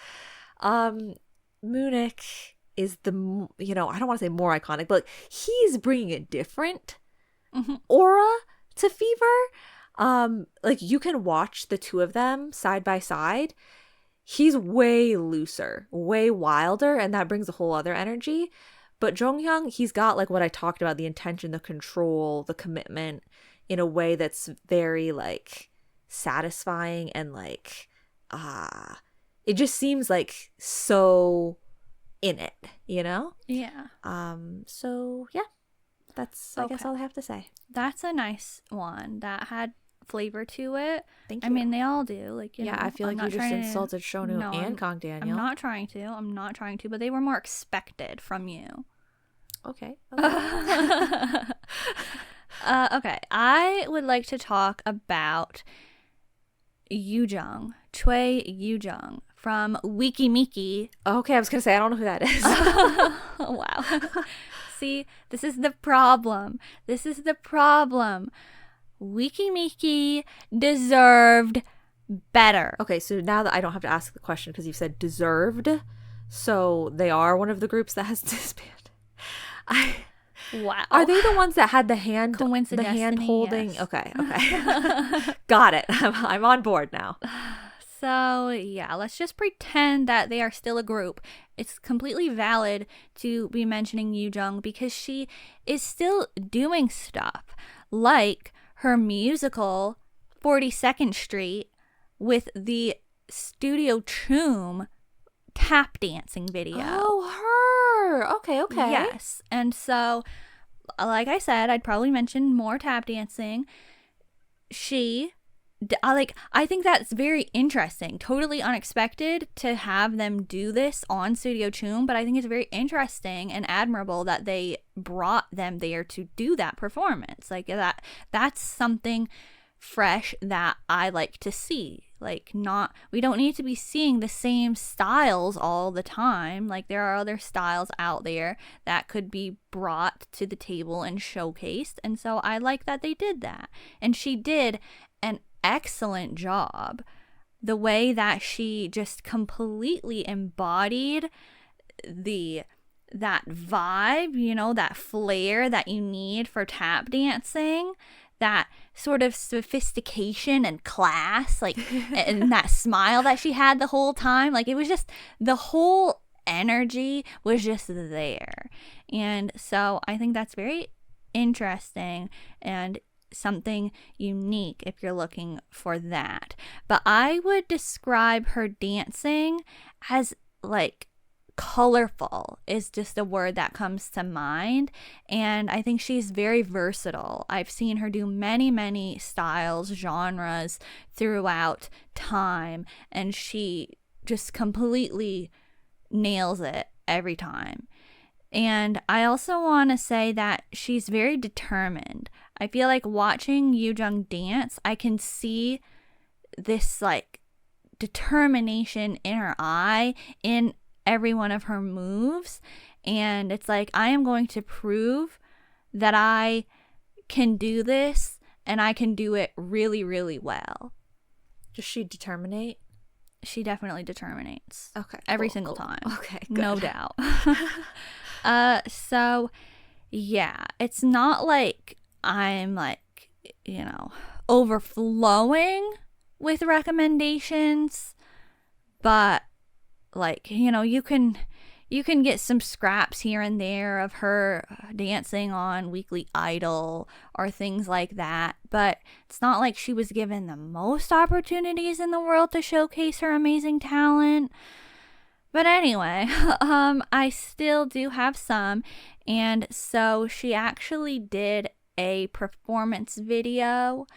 Munich is the, you know, I don't want to say more iconic, but, like, he's bringing a different aura to Fever. Like, you can watch the two of them side by side. He's way looser, way wilder, and that brings a whole other energy. But Jonghyung, he's got, like, what I talked about, the intention, the control, the commitment, in a way that's very, like, satisfying, and, like, it just seems like so in it, you know? Yeah. So yeah, that's I guess all I have to say. That's a nice one that had flavor to it. Thank you. I mean, they all do. Like, you know, I feel like you just insulted Shownu and Kang Daniel. I'm not trying to, but they were more expected from you. Okay. Okay, I would like to talk about Yoojung, Choi Yoojung from Meki. Okay, I was gonna say I don't know who that is. Wow. See, this is the problem. Meki deserved better. Okay, so now that I don't have to ask the question because you said deserved, so they are one of the groups that has disbanded. Wow. Are they the ones that had the hand holding? Yes. Okay. Got it. I'm on board now. So, yeah, let's just pretend that they are still a group. It's completely valid to be mentioning Yoojung because she is still doing stuff like her musical 42nd Street with the Studio Choom tap dancing video. Oh, her. Okay. Yes. And so, like I said, I'd probably mention more tap dancing. I think that's very interesting. Totally unexpected to have them do this on Studio Choom, but I think it's very interesting and admirable that they brought them there to do that performance. Like, that's something fresh that I like to see. Like, we don't need to be seeing the same styles all the time. Like, there are other styles out there that could be brought to the table and showcased. And so I like that they did that. And she did an excellent job. The way that she just completely embodied that vibe, you know, that flair that you need for tap dancing, that sort of sophistication and class, like, and that smile that she had the whole time. Like, it was just, the whole energy was just there. And so I think that's very interesting and something unique if you're looking for that. But I would describe her dancing as, like, colorful is just a word that comes to mind. And I think she's very versatile. I've seen her do many styles, genres throughout time, and she just completely nails it every time. And I also want to say that she's very determined. I feel like watching Yoojung dance, I can see this, like, determination in her eye, in every one of her moves. And it's like, I am going to prove that I can do this, and I can do it really well. Does she determinate? She definitely determinates. Okay. Every single time. Okay, good. No doubt. So yeah, it's not like I'm, like, you know, overflowing with recommendations, but, like, you know, you can get some scraps here and there of her dancing on Weekly Idol or things like that, but it's not like she was given the most opportunities in the world to showcase her amazing talent. But anyway, I still do have some, and so she actually did a performance video,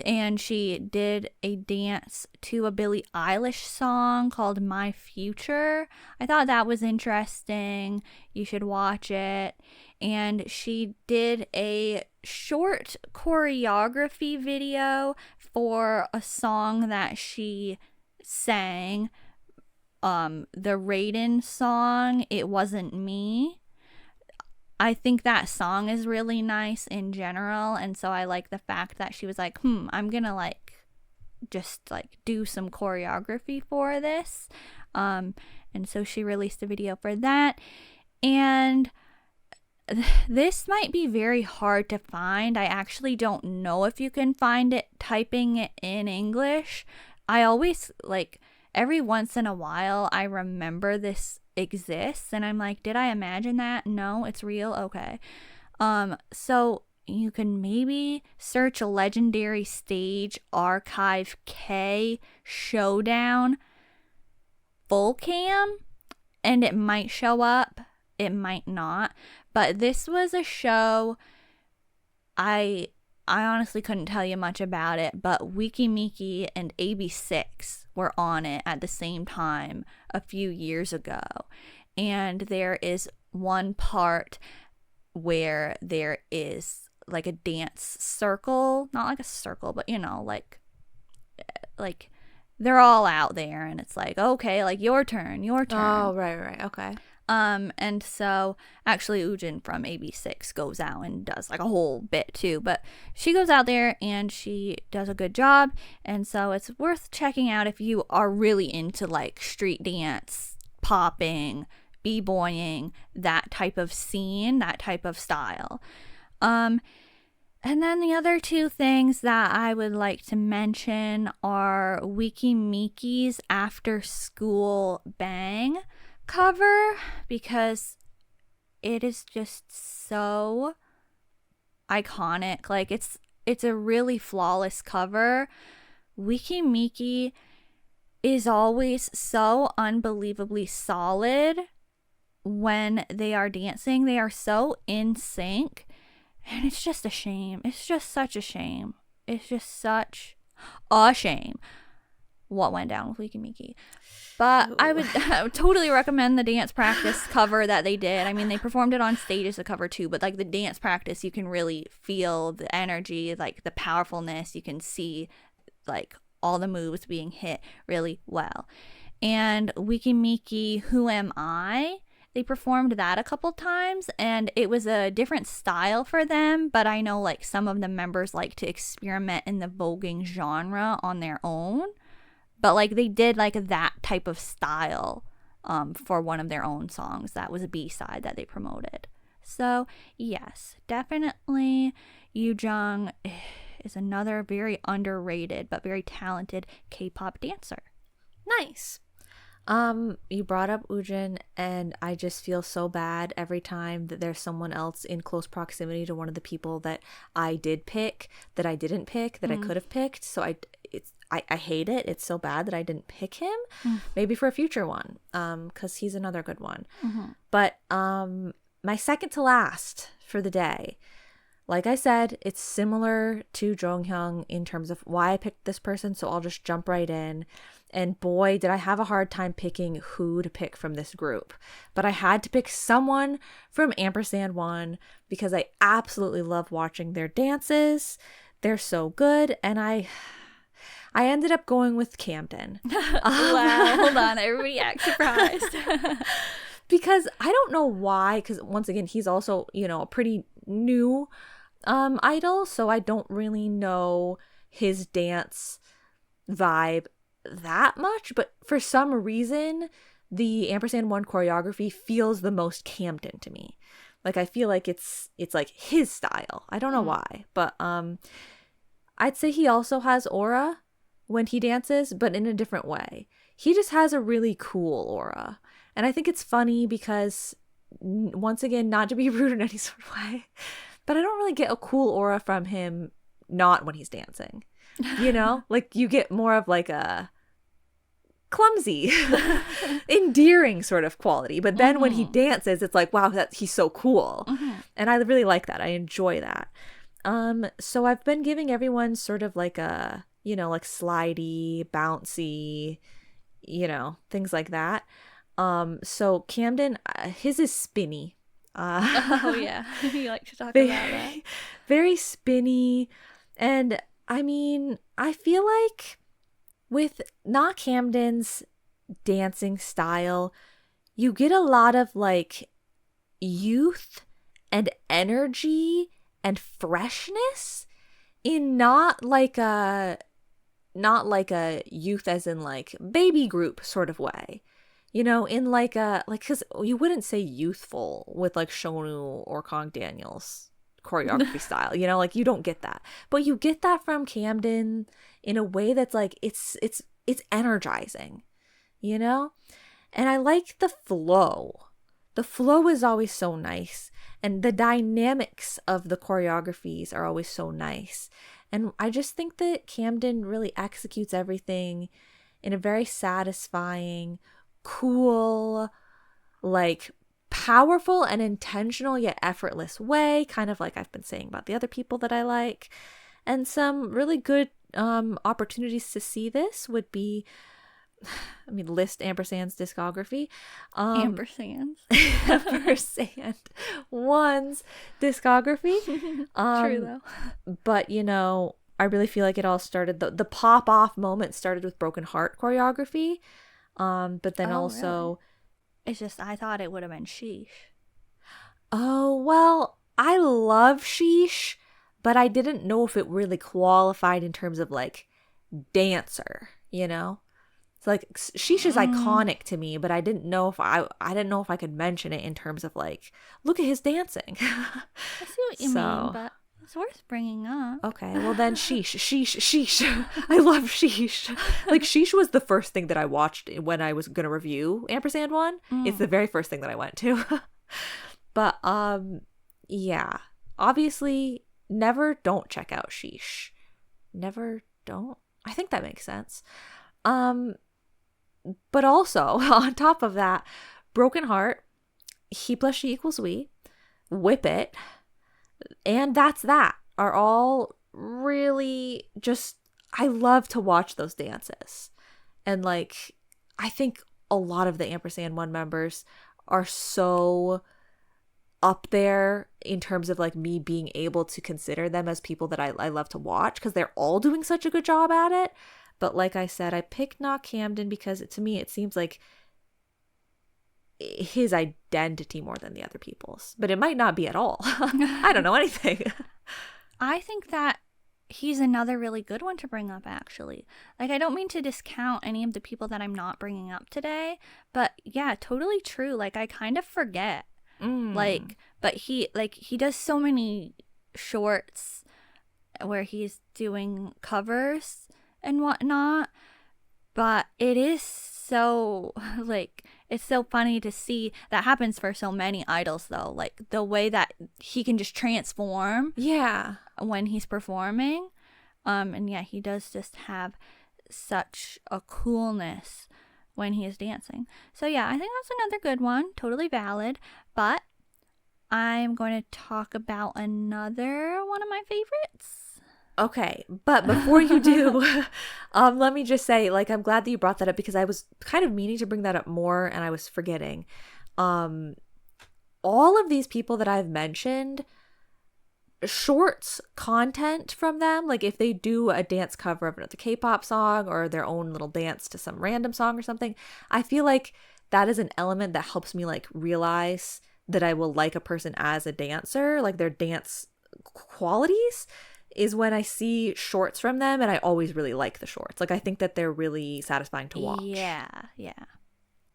and she did a dance to a Billie Eilish song called My Future. I thought that was interesting. You should watch it. And she did a short choreography video for a song that she sang, the Raiden song, It Wasn't Me. I think that song is really nice in general, and so I like the fact that she was like, I'm gonna, like, just, like, do some choreography for this. And so she released a video for that. And this might be very hard to find. I actually don't know if you can find it typing it in English. I always, like, every once in a while I remember this exists, and I'm like, did I imagine that? No, it's real. Okay. So you can maybe search Legendary Stage Archive K Showdown full cam, and it might show up, it might not. But this was a show, I honestly couldn't tell you much about it, but Meki and AB6 were on it at the same time a few years ago. And there is one part where there is, like, a dance circle, not like a circle, but, you know, like they're all out there, and it's like, okay, like, your turn. Oh, right, okay. And so actually Yoojung from AB6 goes out and does, like, a whole bit too, but she goes out there and she does a good job. And so it's worth checking out if you are really into, like, street dance, popping, b-boying, that type of scene, that type of style. And then the other two things that I would like to mention are Meki's After School Bang cover, because it is just so iconic. Like, it's a really flawless cover. Meki is always so unbelievably solid when they are dancing. They are so in sync, and it's just a shame. It's just such a shame. It's just such a shame what went down with Weki Meki. But I would totally recommend the dance practice cover that they did. I mean, they performed it on stage as a cover too, but like the dance practice, you can really feel the energy, like the powerfulness. You can see like all the moves being hit really well. And Weki Meki, Who Am I? They performed that a couple times, and it was a different style for them, but I know like some of the members like to experiment in the voguing genre on their own. But like they did like that type of style for one of their own songs. That was a B-side that they promoted. So yes, definitely Yoojung is another very underrated but very talented K-pop dancer. Nice. You brought up Woojin, and I just feel so bad every time that there's someone else in close proximity to one of the people that I did pick, that I didn't pick, that I could have picked. So I hate it. It's so bad that I didn't pick him. Maybe for a future one, because he's another good one. But my second to last for the day, like I said, it's similar to Jonghyeong in terms of why I picked this person, so I'll just jump right in. And boy, did I have a hard time picking who to pick from this group. But I had to pick someone from AMPERS&ONE because I absolutely love watching their dances. They're so good, and I ended up going with Kamden. Wow, hold on, everybody act surprised. Because I don't know why, because once again, he's also, a pretty new idol, so I don't really know his dance vibe that much, but for some reason, the AMPERS&ONE choreography feels the most Kamden to me. Like, I feel like it's like his style. I don't know why, but I'd say he also has aura when he dances, but in a different way. He just has a really cool aura. And I think it's funny because, once again, not to be rude in any sort of way, but I don't really get a cool aura from him not when he's dancing. Like you get more of like a clumsy, endearing sort of quality. But then when he dances, it's like, wow, he's so cool. And I really like that. I enjoy that. So I've been giving everyone sort of like a, like slidey, bouncy, things like that. So Kamden, his is spinny. Oh yeah, you like to talk about that. Very spinny. And I mean, I feel like with not Kamden's dancing style, you get a lot of like youth and energy and freshness in not like a youth as in like baby group sort of way. In like a, like, because you wouldn't say youthful with like Shownu or Kang Daniel's choreography style, like you don't get that, but you get that from Kamden in a way that's like it's energizing, and I like the flow is always so nice, and the dynamics of the choreographies are always so nice, and I just think that Kamden really executes everything in a very satisfying, cool, like powerful and intentional yet effortless way, kind of like I've been saying about the other people that I like. And some really good opportunities to see this would be, list Ampersand's discography. Ampersand's. AMPERS&ONE's discography. True though. But I really feel like it all started, the pop off moment started with Broken Heart choreography. But then also really? It's just, I thought it would have been Sheesh. Oh, well, I love Sheesh, but I didn't know if it really qualified in terms of like dancer, It's like Sheesh is iconic to me, but I didn't know if I didn't know if I could mention it in terms of like, look at his dancing. I see what you mean, but it's worth bringing up. Okay, well then Sheesh. I love Sheesh. Like Sheesh was the first thing that I watched when I was going to review AMPERS&ONE. It's the very first thing that I went to. But yeah, obviously don't check out Sheesh. Don't. I think that makes sense. But also on top of that, Broken Heart, He plus She equals We, Whip It, and That's That are all really just, I love to watch those dances. And like, I think a lot of the AMPERS&ONE members are so up there in terms of like me being able to consider them as people that I love to watch, because they're all doing such a good job at it. But like I said, I picked Hak Kamden because to me it seems like his identity more than the other people's, but it might not be at all. I don't know anything. I think that he's another really good one to bring up, actually. Like, I don't mean to discount any of the people that I'm not bringing up today, but yeah, totally true. Like, I kind of forget. Like, but he does so many shorts where he's doing covers and whatnot, but it is so, like, it's so funny to see that happens for so many idols, though. Like, the way that he can just transform when he's performing. And yeah, he does just have such a coolness when he is dancing. So yeah, I think that's another good one. Totally valid. But I'm going to talk about another one of my favorites. Okay, but before you do, let me just say, like, I'm glad that you brought that up because I was kind of meaning to bring that up more and I was forgetting. All of these people that I've mentioned, shorts content from them, like if they do a dance cover of another K-pop song or their own little dance to some random song or something, I feel like that is an element that helps me like realize that I will like a person as a dancer, like their dance qualities, is when I see shorts from them, and I always really like the shorts. Like I think that they're really satisfying to watch. Yeah.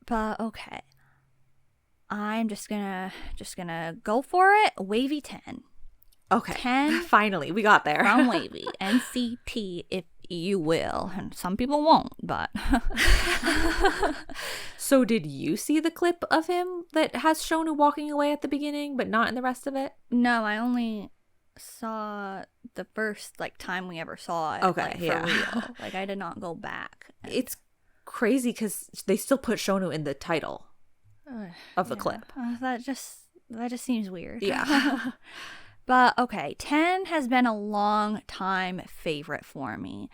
But okay, I'm just gonna go for it. WayV Ten. Okay. 10 finally we got there. From WayV NCT, if you will, and some people won't, but So did you see the clip of him that has Shownu walking away at the beginning but not in the rest of it? No, I only saw the first like time we ever saw it. Okay, like, for yeah. real. Like I did not go back. It's crazy because they still put Shownu in the title of the clip. That just seems weird. Yeah. But okay, 10 has been a long time favorite for me.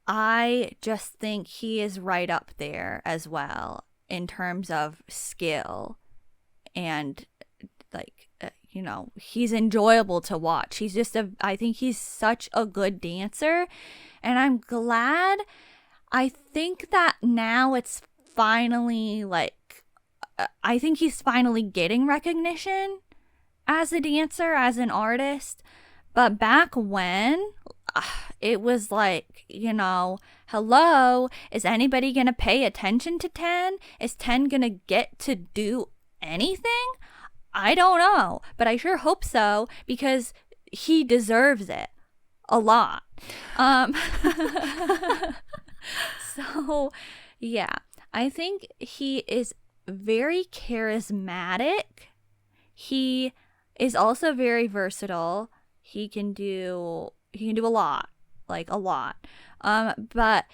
I just think he is right up there as well in terms of skill and like, you know, he's enjoyable to watch. He's just I think he's such a good dancer, and I'm glad. I think that now it's finally like, I think he's finally getting recognition as a dancer, as an artist. But back when, it was like, you know, hello, is anybody gonna pay attention to 10? Is 10 gonna get to do anything? I don't know, but I sure hope so, because he deserves it a lot. So yeah, I think he is very charismatic. He is also very versatile. He can do a lot, like a lot. But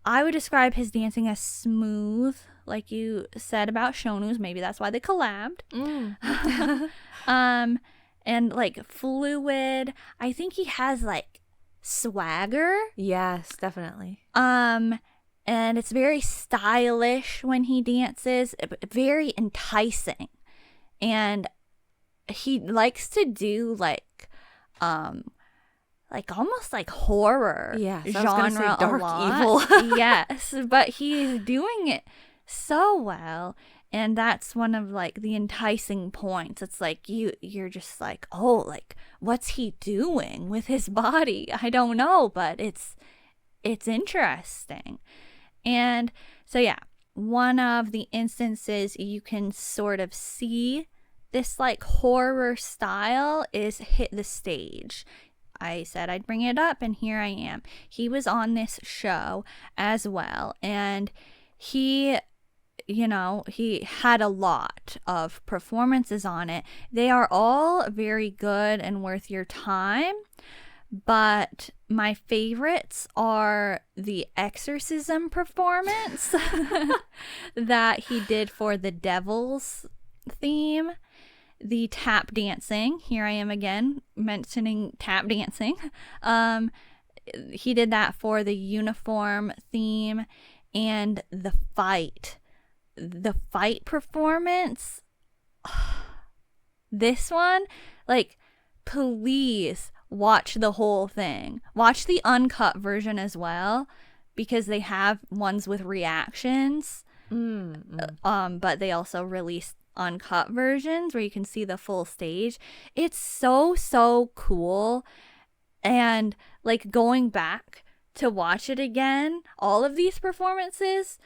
I would describe his dancing as smooth, like you said about Shownu's. Maybe that's why they collabed. And like fluid. I think he has like swagger. Yes, definitely. And it's very stylish when he dances, very enticing. And he likes to do like almost like horror genre dark a lot. evil. Yes, but he's doing it so well, and that's one of like the enticing points. It's like you're just like, oh, like what's he doing with his body? I don't know, but it's interesting. And so yeah, one of the instances you can sort of see this like horror style is Hit the Stage. I said I'd bring it up, and here I am. He was on this show as well, and he, you know, he had a lot of performances on it. They are all very good and worth your time, but my favorites are the exorcism performance that he did for the Devil's theme. The tap dancing, here I am again mentioning tap dancing. he did that for the uniform theme and the fight. The fight performance, this one, like, please watch the whole thing. Watch the uncut version as well, because they have ones with reactions. But they also released uncut versions where you can see the full stage. It's so cool. And like, going back to watch it again, all of these performances,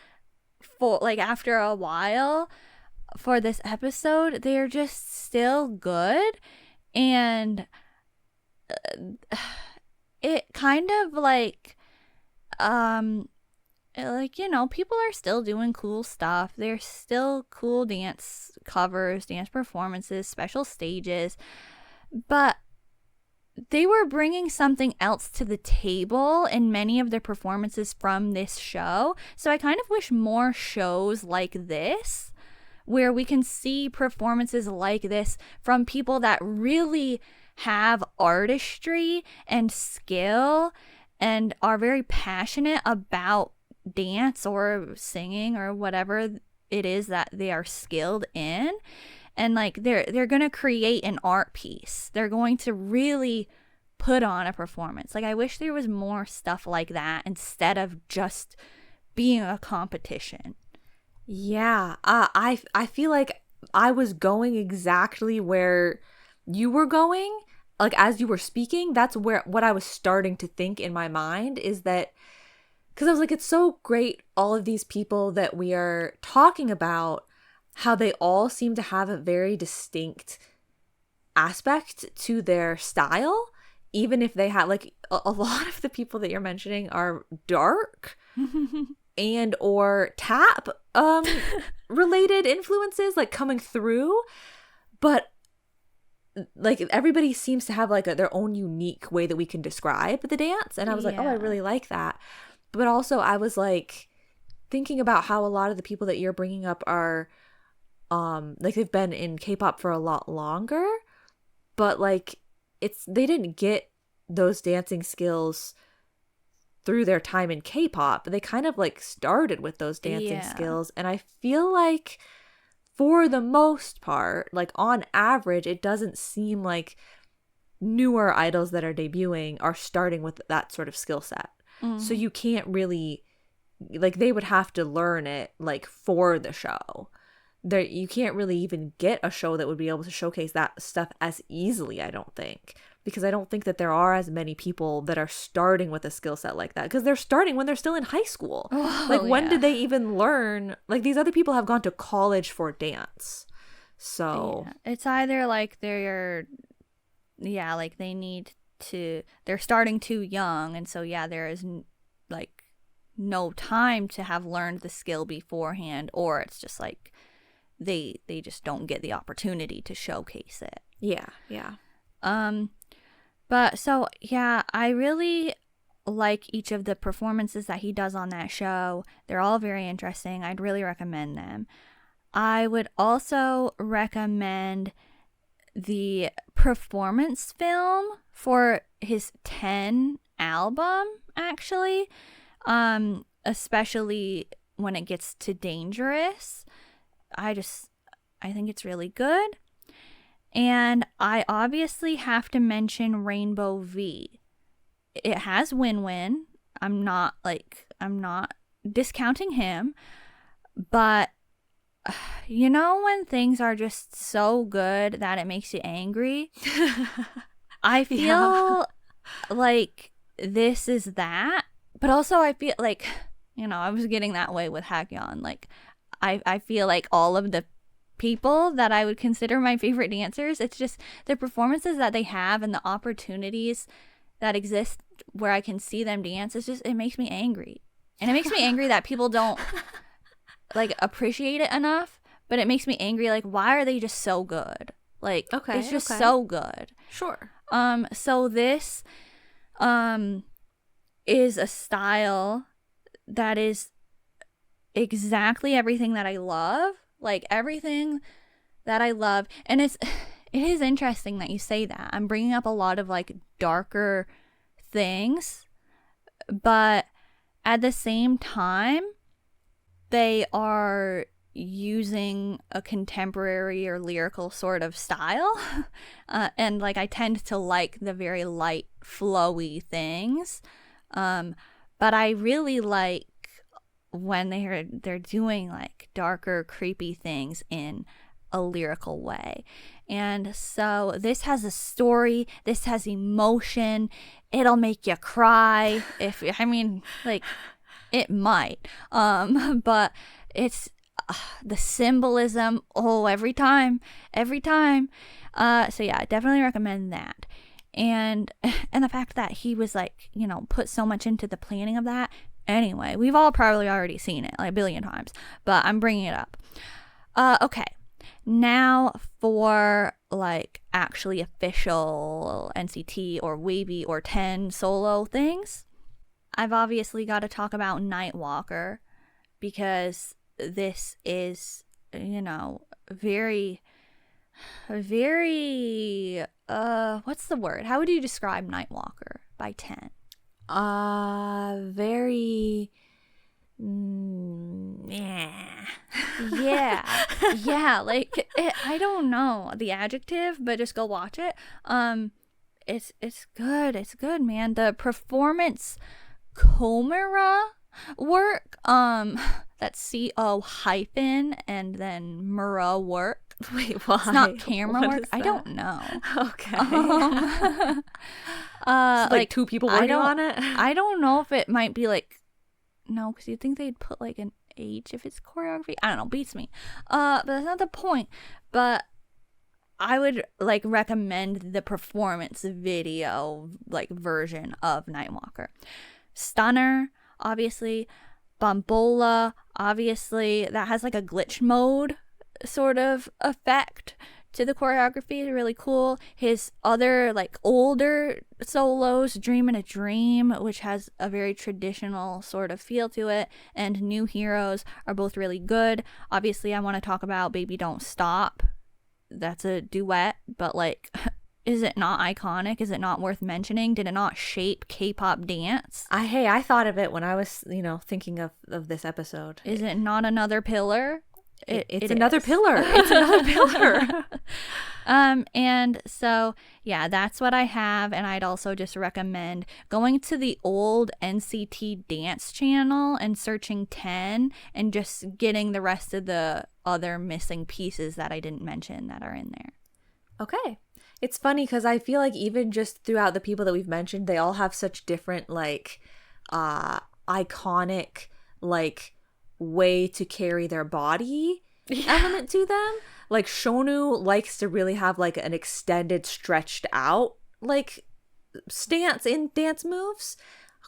for like, after a while for this episode, they're just still good. And it kind of like people are still doing cool stuff. There's still cool dance covers, dance performances, special stages, but they were bringing something else to the table in many of their performances from this show. So I kind of wish more shows like this, where we can see performances like this from people that really have artistry and skill and are very passionate about dance or singing or whatever it is that they are skilled in. And like, they're going to create an art piece. They're going to really put on a performance. Like, I wish there was more stuff like that instead of just being a competition. Yeah, I feel like I was going exactly where you were going. Like, as you were speaking, that's what I was starting to think in my mind, is that, because I was like, it's so great, all of these people that we are talking about, how they all seem to have a very distinct aspect to their style, even if they have, like, a lot of the people that you're mentioning are dark and or tap related influences, like, coming through, but like, everybody seems to have like their own unique way that we can describe the dance. And I was like, oh, I really like that. But also I was like thinking about how a lot of the people that you're bringing up are like, they've been in K-pop for a lot longer, but like, they didn't get those dancing skills through their time in K-pop. They kind of like started with those dancing skills. And I feel like, for the most part, like, on average, it doesn't seem like newer idols that are debuting are starting with that sort of skill set. So you can't really, like, they would have to learn it, like, for the show. You can't really even get a show that would be able to showcase that stuff as easily, I don't think. Because I don't think that there are as many people that are starting with a skill set like that. Because they're starting when they're still in high school. Like, when did they even learn? Like, these other people have gone to college for dance. So it's either like they're starting too young. And so, there is like no time to have learned the skill beforehand. Or it's just like they just don't get the opportunity to showcase it. Yeah. But so, I really like each of the performances that he does on that show. They're all very interesting. I'd really recommend them. I would also recommend the performance film for his 10 album, actually, especially when it gets to Dangerous. I think it's really good. And I obviously have to mention Rainbow V. It has Win-Win. I'm not discounting him, but when things are just so good that it makes you angry, I feel like this is that. But also I feel like, I was getting that way with Hak Yeon. Like, I feel like all of the people that I would consider my favorite dancers, it's just the performances that they have and the opportunities that exist where I can see them dance. It makes me angry. And it makes me angry that people don't like appreciate it enough, but it makes me angry, like, why are they just so good? Like, it's just so good. Sure. So this is a style that is exactly everything that I love. Like, everything that I love. And it is interesting that you say that. I'm bringing up a lot of like darker things, but at the same time, they are using a contemporary or lyrical sort of style. And like, I tend to like the very light, flowy things. But I really like when they're doing like darker, creepy things in a lyrical way. And so this has a story, this has emotion, it'll make you cry if, I mean, like, it might, but it's the symbolism, every time. So yeah, I definitely recommend that. And the fact that he was like, you know, put so much into the planning of that. Anyway, we've all probably already seen it like a billion times, but I'm bringing it up. Okay, now for like actually official NCT or WayV or Ten solo things. I've obviously got to talk about Nightwalker, because this is, you know, very, what's the word? How would you describe Nightwalker by Ten? Very, yeah, like, I don't know the adjective, but just go watch it. It's good, man. The performance Komera work, that's CO hyphen and then Mura work. Wait, why? It's not camera What work. is I that? don't know. Okay. So like two people working on it? I don't know if it might be like, no, because you'd think they'd put like an H if it's choreography. I don't know, beats me. But that's not the point. But I would like recommend the performance video like version of Nightwalker. Stunner, obviously. Bambola, obviously. That has like a glitch mode sort of effect to the choreography. Really cool. His other like older solos, Dream in a Dream, which has a very traditional sort of feel to it, and New Heroes are both really good. Obviously, I want to talk about Baby Don't Stop. That's a duet, but like, is it not iconic? Is it not worth mentioning? Did it not shape K-pop dance? I thought of it when I was, thinking of this episode. Is it not another pillar? It's another pillar. It's another pillar. And so, yeah, that's what I have. And I'd also just recommend going to the old NCT dance channel and searching 10 and just getting the rest of the other missing pieces that I didn't mention that are in there. Okay. It's funny because I feel like even just throughout the people that we've mentioned, they all have such different, like, iconic, like, way to carry their body element to them. Like, Shownu likes to really have, like, an extended, stretched out, like, stance in dance moves.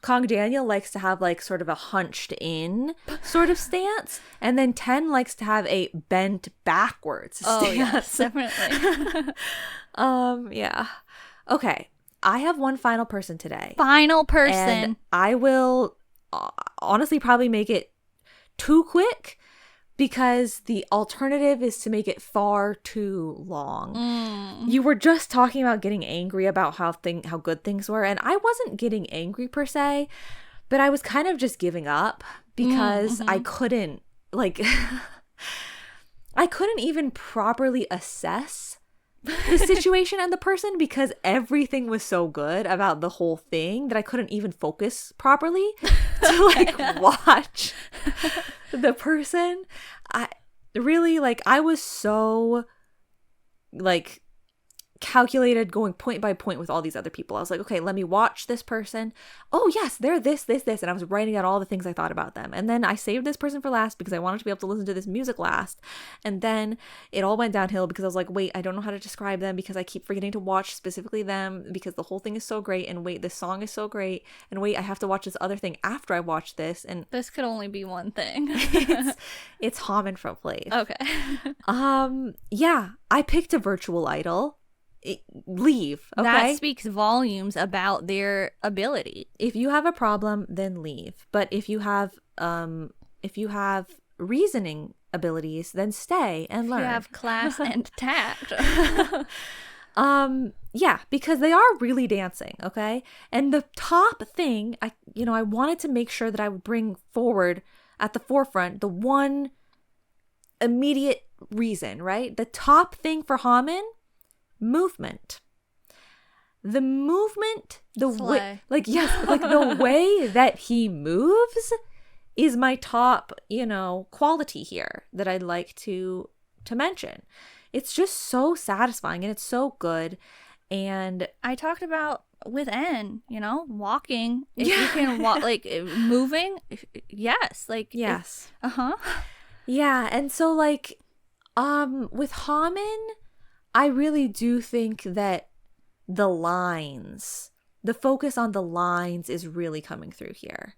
Kang Daniel likes to have, like, sort of a hunched in sort of stance. And then 10 likes to have a bent backwards stance. Oh, yes, definitely. Yeah. Okay. I have one final person today. Final person. And I will honestly probably make it too quick because the alternative is to make it far too long. You were just talking about getting angry about how good things were, and I wasn't getting angry per se, but I was kind of just giving up because I couldn't I couldn't even properly assess the situation and the person because everything was so good about the whole thing that I couldn't even focus properly to like watch the person. I really I was so like calculated going point by point with all these other people. I was like, okay, let me watch this person. Oh yes, they're this. And I was writing out all the things I thought about them. And then I saved this person for last because I wanted to be able to listen to this music last. And then it all went downhill because I was like, wait, I don't know how to describe them because I keep forgetting to watch specifically them because the whole thing is so great. And wait, this song is so great. And wait, I have to watch this other thing after I watch this. And this could only be one thing. it's Hamin from PLAVE. Okay. Yeah, I picked a virtual idol. Leave. Okay, that speaks volumes about their ability. If you have a problem, then leave. But if you have reasoning abilities, then stay and learn. You have class and tact. Yeah, because they are really dancing, okay? And the top thing, I wanted to make sure that I would bring forward at the forefront the one immediate reason, right? The top thing for Hamin, movement. The movement, the way, like, yes, like the way that he moves is my top, quality here that I'd like to mention. It's just so satisfying and it's so good. And I talked about with N, walking. If you can walk, like moving, yes, like yes, yeah. And so like, with Hamin, I really do think that the focus on the lines is really coming through here.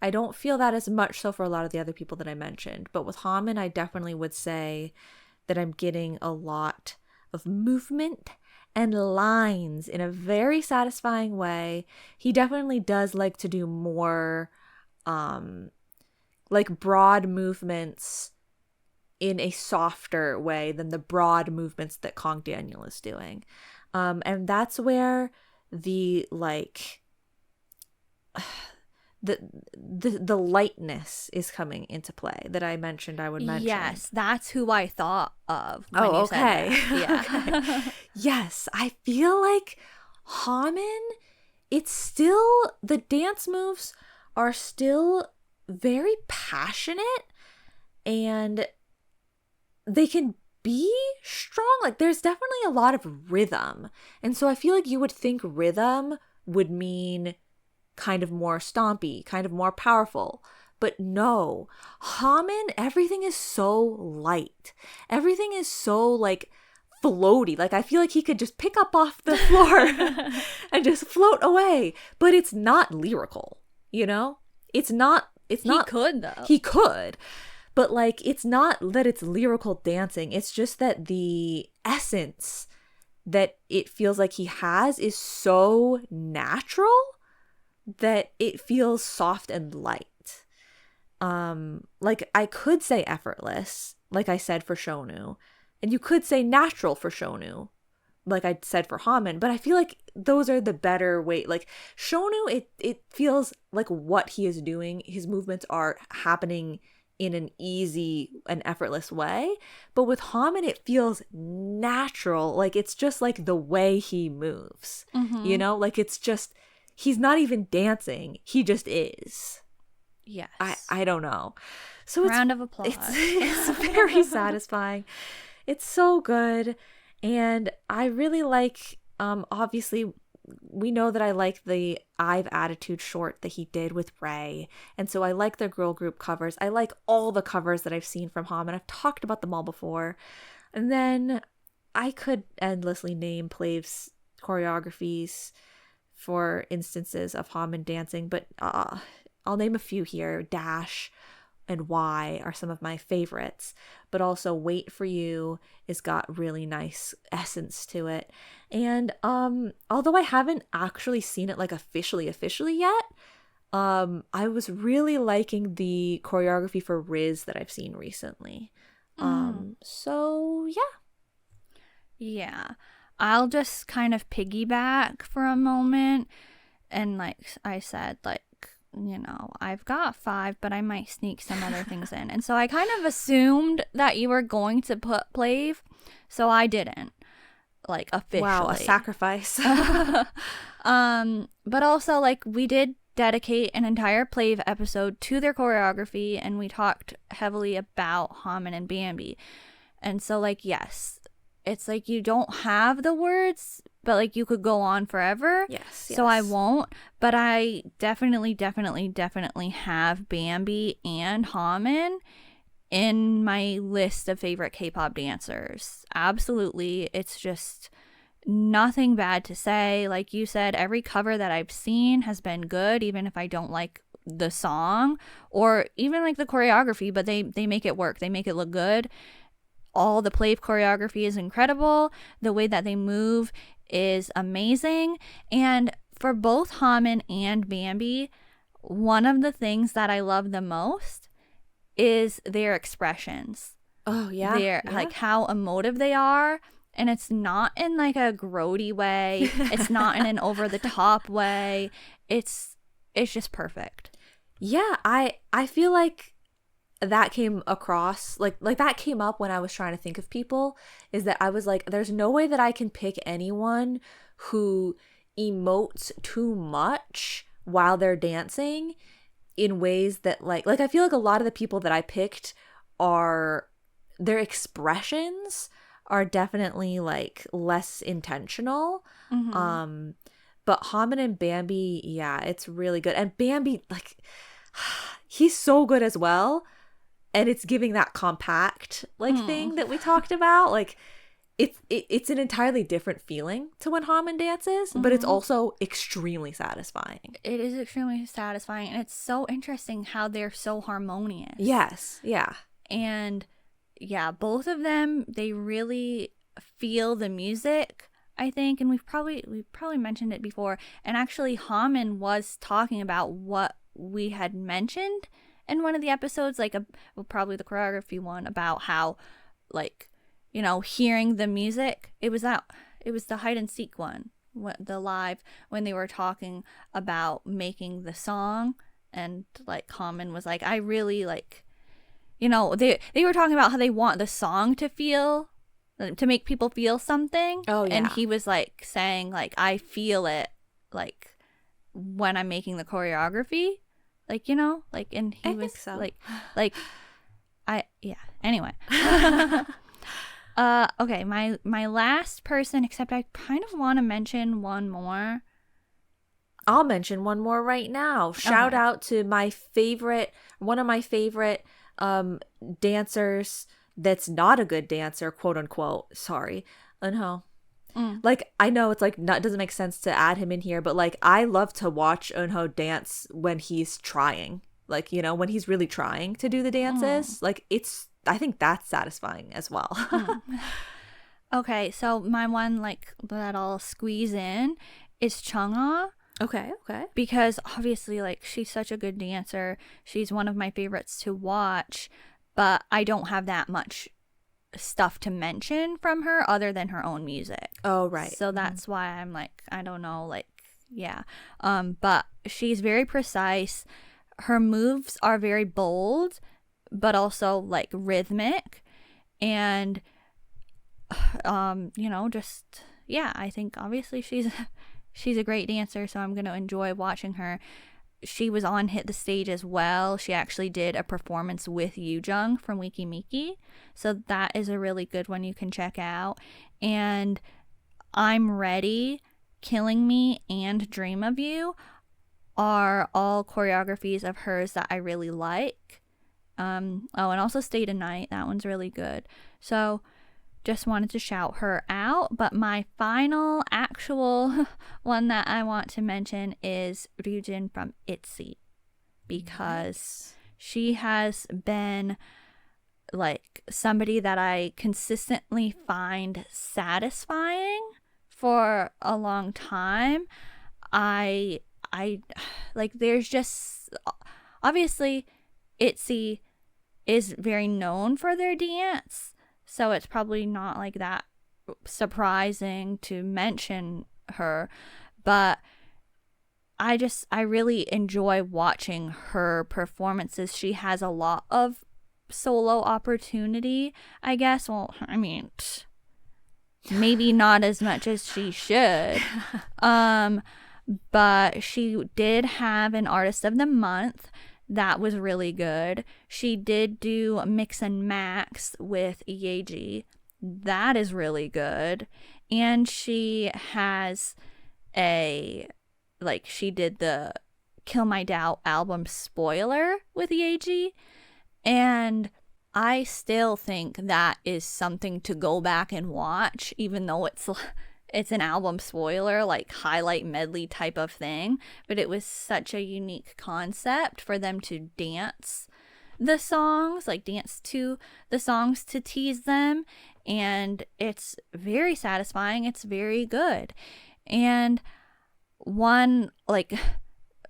I don't feel that as much so for a lot of the other people that I mentioned, but with Hamin, I definitely would say that I'm getting a lot of movement and lines in a very satisfying way. He definitely does like to do more like broad movements in a softer way than the broad movements that Kang Daniel is doing. And that's where the like the lightness is coming into play that I mentioned I would mention. Yes, that's who I thought of when you said that. Yeah. Okay. Yes, I feel like Hamin, it's still, the dance moves are still very passionate and they can be strong. Like there's definitely a lot of rhythm. And so I feel like you would think rhythm would mean kind of more stompy, kind of more powerful. But no, Hamin, everything is so light. Everything is so like floaty. Like I feel like he could just pick up off the floor and just float away. But it's not lyrical, It's not. He could though. He could. But like it's not that it's lyrical dancing. It's just that the essence that it feels like he has is so natural that it feels soft and light. Like I could say effortless, like I said for Shownu, and you could say natural for Shownu, like I said for Hamin, but I feel like those are the better way. Like Shownu, it feels like what he is doing, his movements are happening in an easy and effortless way. But with Hamin, it feels natural. Like it's just like the way he moves, like it's just, he's not even dancing. He just is. Yes. I don't know. So round of applause. It's very satisfying. It's so good. And I really like, obviously, we know that I like the I've Attitude short that he did with Ray. And so I like their girl group covers. I like all the covers that I've seen from Hamin. I've talked about them all before. And then I could endlessly name PLAVE's choreographies for instances of Hamin dancing, but I'll name a few here. Dash and Y are some of my favorites, but also Wait For You has got really nice essence to it. And although I haven't actually seen it like officially yet, I was really liking the choreography for Riz that I've seen recently. So yeah. I'll just kind of piggyback for a moment. And like I said, like, I've got 5, but I might sneak some other things in. And so I kind of assumed that you were going to put PLAVE, so I didn't, like, officially. Wow, a sacrifice. But also, like, we did dedicate an entire PLAVE episode to their choreography, and we talked heavily about Hamin and Bamby. And so, like, yes, it's like you don't have the words, but like you could go on forever. Yes. So I won't, but I definitely have Bamby and Hamin in my list of favorite K-pop dancers. Absolutely. It's just nothing bad to say. Like you said, every cover that I've seen has been good, even if I don't like the song or even like the choreography, but they make it work. They make it look good. All the PLAVE choreography is incredible. The way that they move is amazing. And for both Hamin and Bamby, one of the things that I love the most is their expressions. Oh, yeah. Like how emotive they are and it's not in like a grody way. It's not in an over the top way. It's just perfect. Yeah, I feel like that came across like that came up when I was trying to think of people, is that I was like, there's no way that I can pick anyone who emotes too much while they're dancing in ways that like I feel like a lot of the people that I picked are, their expressions are definitely like less intentional. But Hamin and Bamby, yeah, it's really good. And Bamby, like, he's so good as well. And it's giving that compact like thing that we talked about. Like, it's an entirely different feeling to when Hamin dances, but it's also extremely satisfying. It is extremely satisfying, and it's so interesting how they're so harmonious. Yes, yeah. And yeah, both of them, they really feel the music, I think, and we've probably mentioned it before. And actually, Hamin was talking about what we had mentioned in one of the episodes, like probably the choreography one, about how, like, you know, hearing the music. It was the hide and seek one, the live, when they were talking about making the song, and like Hamin was like, I really like, you know, they were talking about how they want the song to make people feel something. Oh, yeah. And he was like saying like, I feel it like when I'm making the choreography, like, you know, like, and he was so. like anyway. Okay, my last person, except I kind of want to mention one more. I'll mention one more right now. Shout out to one of my favorite dancers that's not a good dancer, quote unquote. Sorry. Eunho. Like, I know it's like it doesn't make sense to add him in here, but like, I love to watch Eunho dance when he's trying. Like, you know, when he's really trying to do the dances. Like, I think that's satisfying as well. Okay, so my one, like, that I'll squeeze in is Chungha. Okay. Because obviously, like, she's such a good dancer. She's one of my favorites to watch, but I don't have that much stuff to mention from her other than her own music. Oh, right. So that's why I'm like, I don't know, like, yeah. But she's very precise. Her moves are very bold, but also like rhythmic, and you know, just, yeah, I think obviously she's a great dancer, so I'm gonna enjoy watching her. She was on Hit the Stage as well. She actually did a performance with Yoojung from Weki Meki, so that is a really good one you can check out. And I'm Ready, Killing Me, and Dream of You are all choreographies of hers that I really like. And also Stay the Night, that one's really good. So just wanted to shout her out. But my final actual one that I want to mention is Ryujin from ITZY, because she has been like somebody that I consistently find satisfying for a long time. I like, there's just, obviously ITZY is very known for their dance, so it's probably not like that surprising to mention her, but I really enjoy watching her performances. She has a lot of solo opportunity, I guess. Well, I mean, maybe not as much as she should. But she did have an Artist of the Month that was really good. She did do Mix and Max with Yeji. That is really good. And she has she did the Kill My Doubt album Spoiler with Yeji. And I still think that is something to go back and watch, even though it's an album spoiler, like highlight medley type of thing. But it was such a unique concept for them to dance the songs, like dance to the songs to tease them. And it's very satisfying. It's very good. And one, like,